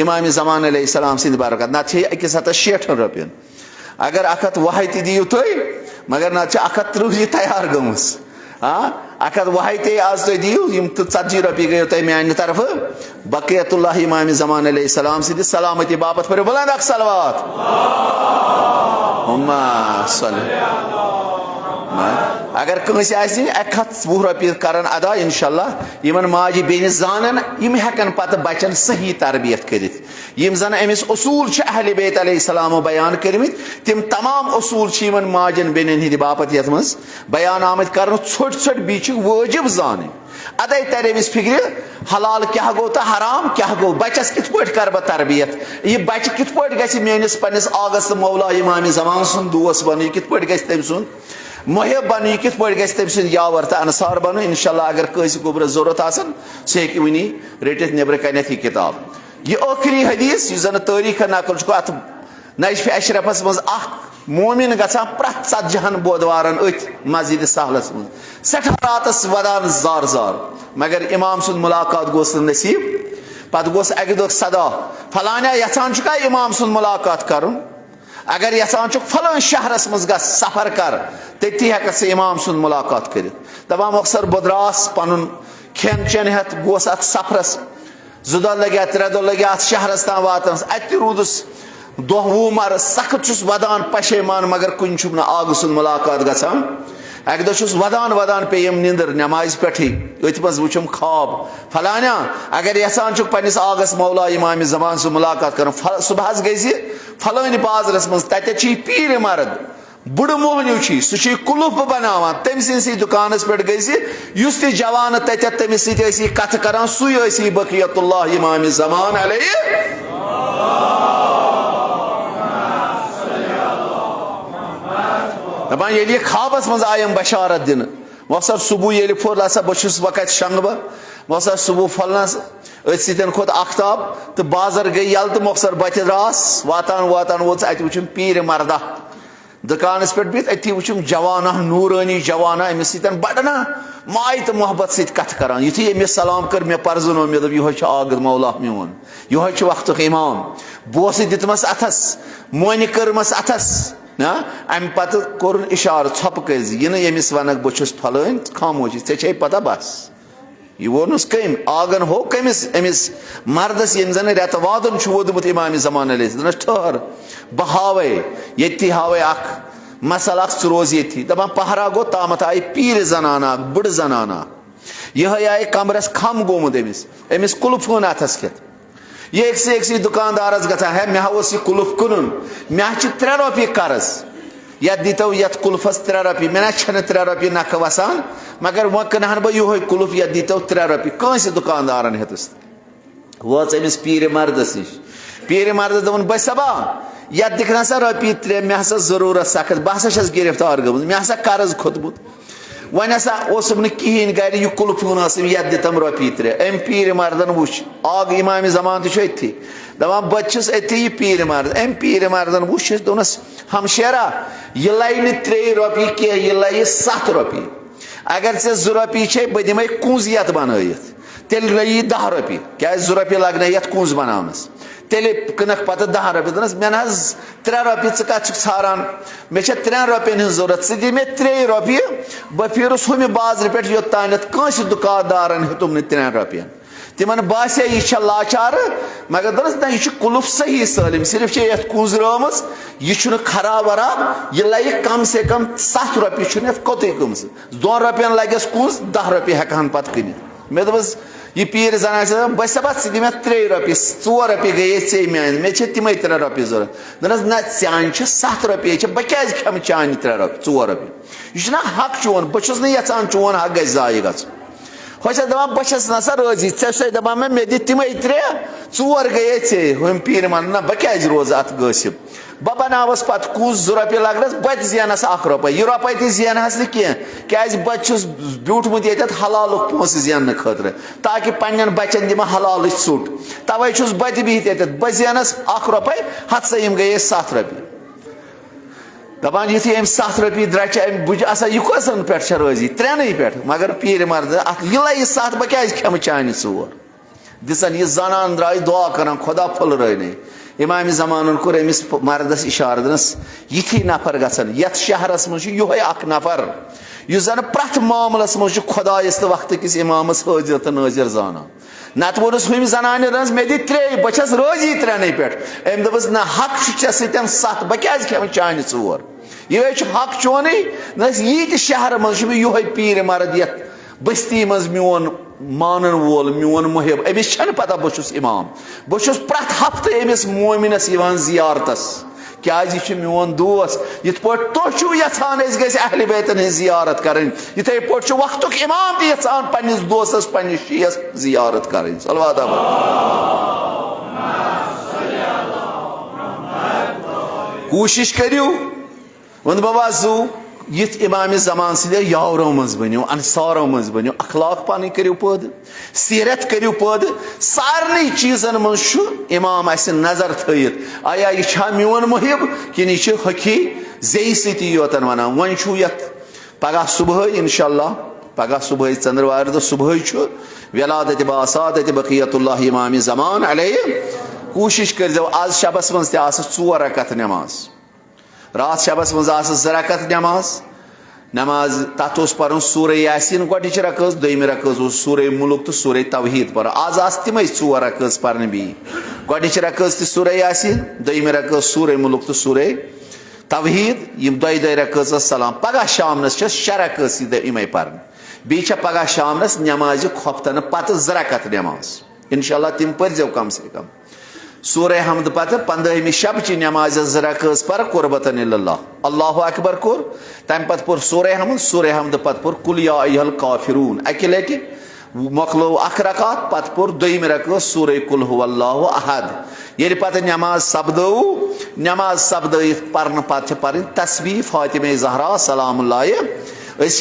इमाम जमान अलैहिस्सलाम सिंद बरकत नत 160 रुपयन अगर 100 वह दियो तुम मगर नत 130 तैयार गमस हाँ 100 वह आज तुम दियो 40 रुपये गयो तुम मान तरफ बकियतुल्लाह इमाम जमान अलैहिस्सलाम सिंद सलामती बापत पर बुलंद सलवात अगर कंस 120 रुपये कर अदा इंशाल्लाह यमन माज बेन जान यम हेकन पत बचन सही तरबियत कर यम जन अमिस उसूल अहले बैत अलैहिस्सलाम बयान करमित तिम तमाम उसूल यमन माजन बेनन हिंद बापत यथ मज बयान आमत कर छोट छोट बी वाजिब जान अदे तर अमिस फिक्र हलाल क्या गो तो हराम क्या गो बचस कित पट कर बह तरबियत यह बच कित पट गस मेनिस पन्निस आगस मौला इमाम ज़मान सुन दोस बन यह कित पट गस तम सुन मुहिब बन यह कित पट गस तम सुन यावर तो अंसार बन इंशाल्लाह अगर कैसे गोबर जरूरत आसन सह हेकि वनी रटित नेबर कनत यह किताब यह आखिरी हदीस यह जन तारीख नकल अत नजफ अशरफस मज मोमिन गसान प्रथ 40 बोदवारन अथ मस्जिद सहलस मज सठा रातस वदान जार जार मगर इमाम सुन मुलाकात गोस नसीब पत गोस अक दो सदा फलाना यचान इमाम सुन मुलाकात करुन अगर यचान फलान शहरस मज ग सफर कर तथि हेक इमाम सुन मुलाकात कर दपा मौसर बुदरास पन खेन चेन हेत गोस अत सफरस 2 दह लगे 3 दह लगे अत शहरस तान वातन अत रूदस दोह वो मर सख्त वदान पशेमान मगर कुन आग सुन मुलाकात गसान अक दह वदान वदान पे निंदर नमाज पे अत मज वुचम ख्वाब फलाना अगर यसान पन्निस आगस मौला इमाम ज़मान सुन मुलाकात कर सुबह गई फलान बाजरस मज तत पीर मर्द बुड़ मोहनू सह कुलुफ बनावान तम सी दुकानस पे गई उस जवान तत तमिस सी कथ कर सही बकियतुल्लाह इमाम ज़मान अलैहि दपान ये ख्वाबस मज आयम बशारत दिन मौसर सुबह ये फोल बहुत वक़्त शंग मौसर सुबह फलनस अन खोत आफ्ताब तो बाजार गई यल तो मौसर बत रास वातान वातान वो अत वुचम पीर मर्दा दुकानस पे बित अथी वुचम जवाना नूरानी जवाना अमिस सतन बड़ना माय तो मोहब्बत सत कथ कर युथी अमिस सलाम कर मे पर्जनो मे दोप यह आग मौला मोन यह वक्त इमाम बोस दितमस अथस मोन करमस अथस ना अम पत कोर इशार छप कज यह यमिस वनक बहुत फलान खामोशी ऐ पता बस यह वोनस कम आगन हो कमिस अमिस मर्दस यम जन रेत वादन वोदमुत इमाम ज़मान अलैहि ठहर बह हावे ये हावे मसल रोज ये दपान पहरा गो तामत आय पीर जनाना बुड़ जनाना यह आय कमरस खम गोमुत अमिस कुल्फोन अथस खेत ये एक दुकानदारस ग है मे हास यह कुल्फ कुन मे 3 रॉपये कर्ज ये दीतो ये कुल्फस 3 रॉपये मे 3 रॉपये नख वसान मगर वह कन बह यह कुल्फ ये दीतो 3 रॉपये कंस दुकानदारन हेतस वोच अमिस पीर मर्दस नश पीर मर्द दोन बसबा ये दिख सा रॉपये 3 मे हसा जरूरत सख्त बह हसा गिरफ्तार गमुत मे हसा कर्ज खोतमुत वन हसा कहें गर यह कुल्फून ये दितम रॉपये 3 अम पीर मर्दन वुच आग इमाम ज़मान तो अथी दपान बस अथी यह पीर मर्द अम पीर मर्दन वुच दोनस हमशेरा यह लै 3 रॉपये कह यह लै 7 रॉपये अगर ऐ 2 रॉपये बह दिमे कुंज ये बनत तेल लगी 10 रॉपये क्या 2 रॉपये लगन ये कुंज बनावनस तेल कनक पत 10 रॉपये दोनस मे 3 रॉपये कत ारान मे 3 रॉपयन हज जरूरत सी मे 3 रॉपये बह फिरस हम बाजार पे योतान कंस दुकानदारन हेतुम 3 रॉपयन तिमन बासे यह लाचार मगर दोनस ना यह कुल्फ सही सलिम सिर्फ ये कुंजरम यह खराब वराब यह लगे कम से कम 7 रॉपये कोत कम 2 रॉपयन लगस कुंज 10 रॉपये हेकान पत कन मे दोपस यह पीर जना बस दी मे 3 रॉपये 4 रॉपये गई ऐ मान मे तम 3 रॉपये जरूरत दोनस ना चान 7 रॉपये बह क्या खम चान 3 रॉपये 4 रॉपये यह हक चोन बहुत यचान चोन हक ग जाय ग दपान बस नसा राजी ऐ दपान मे दी तम 3 4 गई ऐ हम पीर मान ना बह क्या रोज अत गसिब बह बनावस पत कुछ 2 रॉपये लगनस बह जेनस 1 रॉपये यह रॉपये तह जेनहस क्या क्या बह ब्यूठमुत ये हलाल पोस जेन खतर ताकि पन्न बचन दिमा हलाल सुट तवे बह बिहित बह जेनस 1 रॉपये हथ सा यम गई 7 रॉपये दपान युथी अम 7 रॉपये द्रच बुझ आसा यह कसन पे राजी 3 पे मगर पीर मर्द यह लै 7 बह क्या खम चान 4 दिसन यह जनान द्राय दुआ कर खुदा फुल रन इमाम ज़मान कोर अमिस मर्दस इशार दनस यथी नफर गसन यथ शहरस मज यह नफर यह जन प्रथ मामलस मज खुदायस तो वक्त किस इमामस हाजिर तो नाजिर जाना नत वोनस हम जनान दनस मे दी 3 बह राजी 3 पे अम दोपस ना हक सतन 7 बह क्या खेम चान 4 यह हक चोन यह शहर मज यह पीर मर्द ये बस्ती मज मोन मानन वोल मोन मुहिब अमिस पता बहुत इमाम बहुत प्रत हफ्ते अमिस मोमिनस जियारतस क्या मोन दोस्त यथ तुम यहान अहल बैतन हज जियारत करें इथे पे वक्त इमाम तहान पन्निस दोस्तस पन्निस शीयस जियारत करें सलवात कोशिश करियो वन बाबा जू यथ इमाम जमान सद यावरों मज बनो अंसारों मज बनो अखलाक पानी करियो पद सीरत करियो पद सारे चीजन मज इमाम नजर थयित आया यह मोन मुहिब कि यह हकी जे सती योतन वन वन यथ पगह सुबह इंशाअल्लाह पगह सुबह चंद्रवार दो सुबह वलादत बासादत बकियतुल्लाह इमाम जमान अलैहि कोशिश कर आज शबस मज तोर रकत नमाज रात शबस मज 2 रकत नमाज तथ पर सूर यासीन गोच रकस दोम रकस सूर मुल्क तो सूर तवहीद पर आज तम 4 रकस पर बी गोच रकस सूर यासीन दोम रकस सूर मुल्क तो सूर तवहीद यम 2 रकस सलाम पगह शामनस 6 रकस इमे पर बी पगह शामनस नमाज खोफ्तन पत 2 रकत नमाज इंशाअल्लाह तिम पर कम से कम सूरह हमद पत 15 शब ची नमाज 2 रकस पर कुर्बतन इल्लल्लाह अल्लाहु अकबर कोर तम पत पुर सूरह हमद पत पुर कुल या अय्युहल काफिरून अकि लटि मकलो 1 रकात पत पुर 2 रकस सूरह कुल हुवल्लाहु अहद ये पत नमाज सब्द पर्न पत पर तस्बीह फातिमा ज़हरा सलामुल्लाह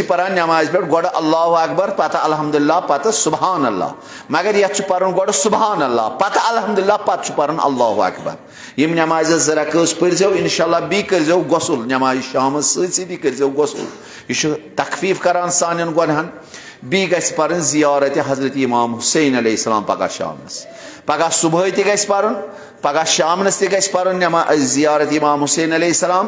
पान नमाज पे गो अल्लाहु अकबर पत अल्हम्दुलिल्लाह पत सुबहान अल्लाह मगर ये पान गो सुबहान अल्लाह पत अल्हम्दुलिल्लाह पत पान अल्लाहु अकबर यम नमाज 2 रकस पढ़ो इंशाअल्लाह बी करो गसल नमाज शाम सी करो गसल यह तखफीफ करान सान गुनहन बी गन जियारत हजरत इमाम हुसैन अलैहिस्सलाम पगह शामस पगह सुबह तन पगह शामनस तन जियारत इमाम हुसैन अलैहिस्सलाम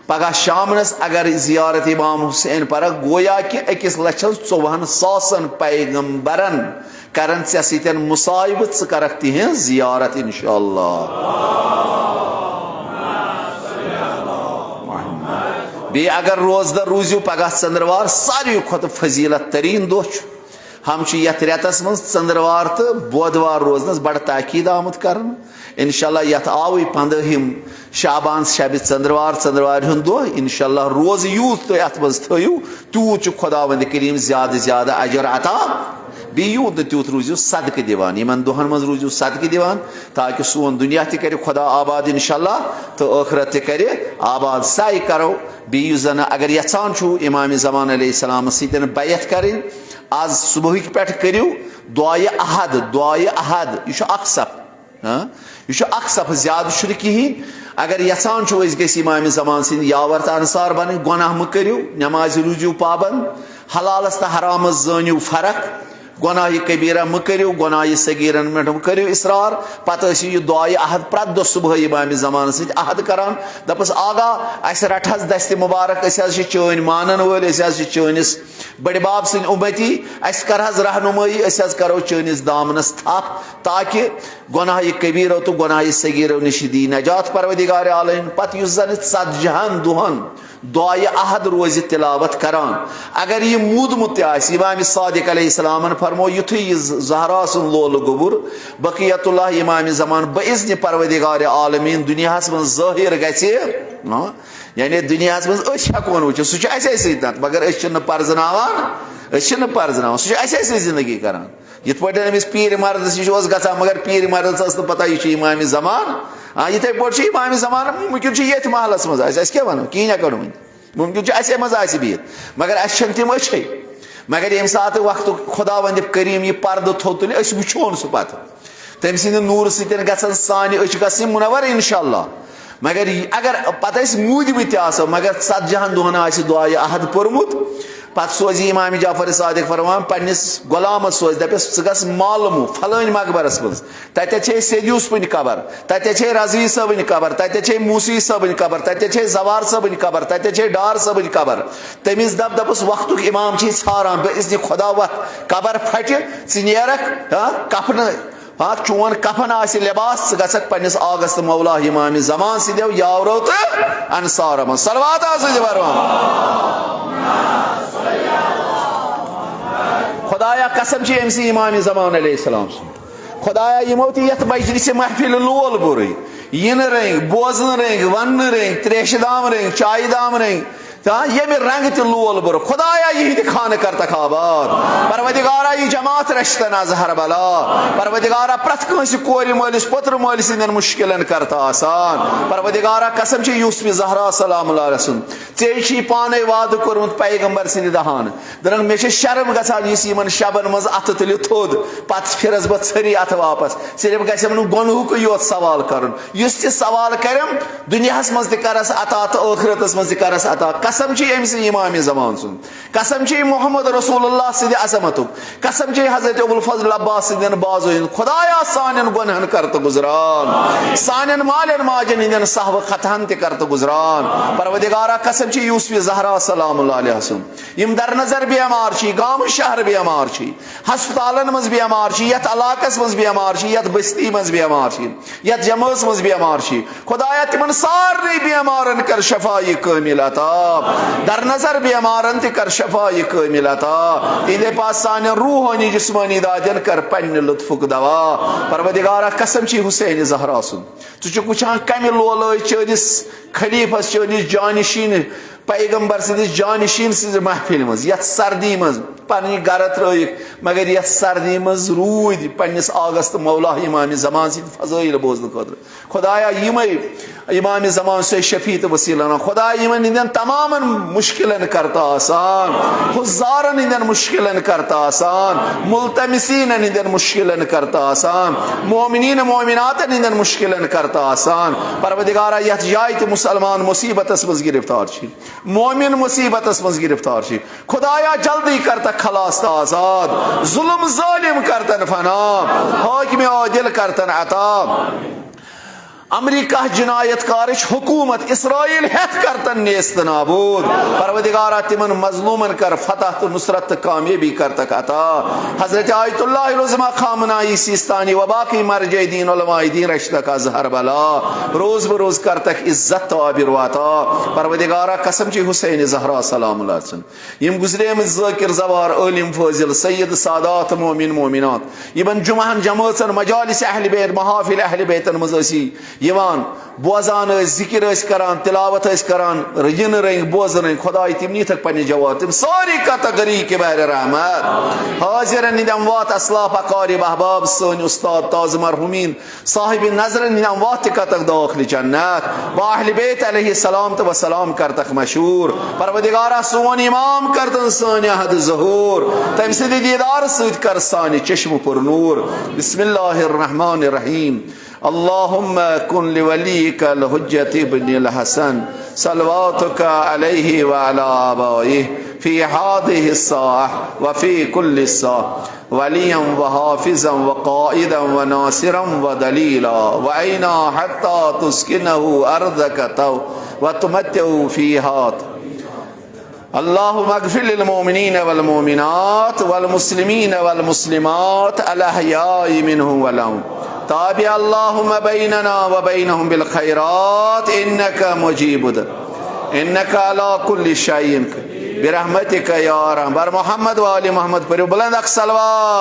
पगह शामनस अगर जियारत इमाम हुसैन पर गोया कि 1,54,000 पैगंबरन करन चे सतन मुसाइब कर जियारत इंशाअल्लाह बे अगर रोजदर रूजू पगह चंद्रवार सारी खुद फजीलत तरीन दो हम ये रेतस मज चंद्रवार तो बुधवार रोजनस बड़ ताकीद आमुत कर इंशाअल्लाह यथ आव 15 शाबान शब चंद्रवार दो इंशाअल्लाह रोज यूत तो अत मज थो तूत खुदावंद करीम ज्यादा ज्यादा अजर अता बी यूत तूत रूजू सदक दिवान इन दोहन मज रूजू सदक दिवान ताकि सोन दुनिया तक खुदा आबाद इंशाअल्लाह तो आखिरत तक आबाद साई करो बी जन अगर यचान इमाम ज़मान अलैहिस्सलाम सतन बैत करें आज सुबह पे करो दुआए अहद यह अक्सफ यह अक्सफ ज्यादा कहें अगर यचान इमाम ज़मान सिंद यावर अंसार बन गुनाह मह करो नमाज रूजू पाबंद हलालस तो हरामस जानियो फर्क गुनाह कबीरा मह करो गुनाह सगीरन में करो इसरार पत यह दुआए अहद प्रत दो सुबह इमाम ज़मान सद अहद करान दपस आगा अस रटहस दस्त मुबारक चन मानन वल चनिस बड़ बाब सिंद उम्मती अस करहस रहनुमाई करो चनिस दामनस थप ताकि गुनाह कबीरो तो गुनाह सगीरो निश दी नजात परवदिगार आलमीन पत युस जन 70 दुहन दुआए अहद रोज तिलावत करान अगर यह मूदमुत इमाम सादिक अलैहिस्सलाम फरमो युथु ज़हरा सुन लोल गुबुर बकियतुल्लाह इमाम ज़मान बइज़्न परवदिगार आलमीन दुनिया मज ज़ाहिर गछे यानी दुनिया मज हेकोन वुच सह मगर पर्जनावान सह जिंदगी करान यथ पे पीर मर्दस यह गा मगर पीर मर्दस पता यह इमाम ज़मान इथे पे इमाम ज़मान मुमकिन ये महलस मज क्या वन कहीं कड़ मुमकिन असे मज बिहत मगर अस तम अच्छे मगर ये सात वक्त खुदा वंद करीम यह पर्द थो तुल वोन सह पत तम सद नूर सतन ग सान अच मुनवर इंशाअल्लाह मगर अगर पत मूदमत मगर 70 दुहन दुआए अहद पोर्मुत पत सोज इमाम जाफर सादिक फरमान पन्निस गुलाम सोज दपस गस मालूम फलान मकबरस मज तथे सैद यूसुफन कबर तथे रजवी सबन कबर तथे मूसी सबन कबर तथे जवार सबन कबर तथे डार सबन कबर तमिस दपस वक्त इमाम ारान बे खुदा वक्त कबर फट नेरक कफन चोन कफन आस लिबास गक पन्निस आगस मौला इमाम ज़मान सदो यावरो तो अंसार मज सलवात खुदाया कसम छे एमसी इमाम ज़मान अलैहिस्सलाम खुदाया यमो ति यथ मजलिस महफिल लोल बुरे यन रंग बोजन रंग वन रंग त्रेशदाम रंग चायदाम रंग ये में रंग तो लोल बुर खुदाया यही खान करता आबाद परवदिगारा ये जमात रश्तन अजहर बला परवदिगारा प्रत कंस कोर मलिस पुत्र मलिस इन मुश्किलन करता आसान परवदिगारा कसम छे यूसुफ ज़हरा सलाम अलैहि चे पाने वाद कोरमुत पैगंबर सिंद दहान दरंग मे शर्म गसान इस यमन शबन मज अत तुल थोद पत फिरस बह छरी अत वापस सिर्फ गम गुनहुक योत सवाल कर सवाल करम दुनियास मज करस अता तो आखिरतस मज करस अता कसम छे एमस इमाम ज़मान सुन कसम छे मोहम्मद रसूलुल्लाह सिद अज़मतुक कसम छे हजरत अबुल फजल अब्बास सिदन बाजो खुदाया सानन गुनहन करत गुजरान सानन मालन माजन इन सहव खतहन ते करत गुजरान परवदिगारा कसम छे यूसुफ ज़हरा सलाम अलैहि यम दर नजर बेमार छी गाम शहर बेमार छी हस्पतालन मज बेमार छी यत इलाकस मज बेमार छी यत बस्ती मज बेमार छी यत जमस मज बेमार छी खुदाया तिमन सारे बेमारन कर शफाई कामिल अता दर नजर बेमारन ते कर शफाई कामिल अता तिंदे पास सान रूहानी जिस्मानी दादन कर पन्न लुत्फुक दवा परवदिगारा कसम छी हुसैन ज़हरा सुन तु कुछान कमि लोल चनिस खलीफस चनिस जानिशीन पैगंबर सिंदिस जानिशीन सिंद महफिल मज यत सर्दी मज पन्नी गर त्रयिक मगर यत सर्दी मज रूद पन्निस आगस तो मौला इमाम ज़मान सिंद फज़ाइल बोजन खतर खुदाया यिमै इमाम ज़मान से शफी तो वसीला खुदा यमन इंदन तमाम मुश्किलन करता आसान हुज़ारन इंदन मुश्किलन करता आसान मुल्तमिसीन इंदन मुश्किलन करता आसान मोमिनीन मोमिनातन इंदन मुश्किलन करता आसान परवदिगारा यथ जाय ते मुसलमान मुसीबतस मज गिरफ्तार छी मोमिन मुसीबतस मज गिरफ्तार छी खुदाया जल्दी करता खलास ता आजाद जुल्म जालिम करतन फना हाकिम आदिल करतन अता अमरीका जिनायतकार हुकूमत इसराइल हेत करतन नेस्त नाबूद परवदिगारा तिमन मजलूमन कर फतह तो नुसरत कामयाबी करतक अता हजरत आयतुल्लाह उज़्मा खामनाई सिस्तानी व बाकी मरजे दीन उलमाए दीन रश्तक अज़हर बला रोज बरोज करतक इज्जत ताबिर वाता परवदिगारा कसम छी हुसैन ज़हरा सलाम अलैहि यम गुजरे में ज़ाकिर ज़वार आलिम फाजिल सैयद सादात मोमिन मोमिनात यमन जुमहन जमातन मजालिस अहल बैत महाफिल अहल बैतन मज़सी यवान बोजान जिक्र करान तिलावत करान यन रंग बोजन रंग खुदा तिम नी तक पन्ने जवाब तिम सारी कैटेगरी के बाहर रहमत हाजिर निदम वात असलाफ अकारिब अहबाब सन उस्ताद ताज मरहुमीन साहिब नजर निदम वात तक दाखिल जन्नत व अहल बैत अलैहि सलाम व सलाम करतक मशहूर परवदिगारा सोन इमाम करतन सान हद ज़हूर तम से दीदार सद कर सान चश्म पर नूर बिस्मिल्लाहिर रहमानिर रहीम अल्लाहुम्मा कुन लिवलीक अल-हुज्जत इब्न अल-हसन सलवातुक अलैहि व अला आबाइहि फी हादिहि अस्साह व फी कुल्लि साह वलियम व हाफिज़म व क़ाइदम व नासिरम व दलीला व ऐना हत्ता तुस्किनहु अर्दक व तुमत्तिउ फीहा अल्लाहुम्मा अग़फ़िर लिल मोमिनीन वल मोमिनात वल मुस्लिमीन वल मुस्लिमात अल अहयाइ मिनहुम व लहुम ताबि अल्लाहुम्मा बैनना व बैनहुम बिल खैरात इन्नका मुजीबुद इन्नका अला कुल्लि शैइन बिरहमतिका या रहमान मोहम्मद व आलि मोहम्मद पर बुलंद सलवात।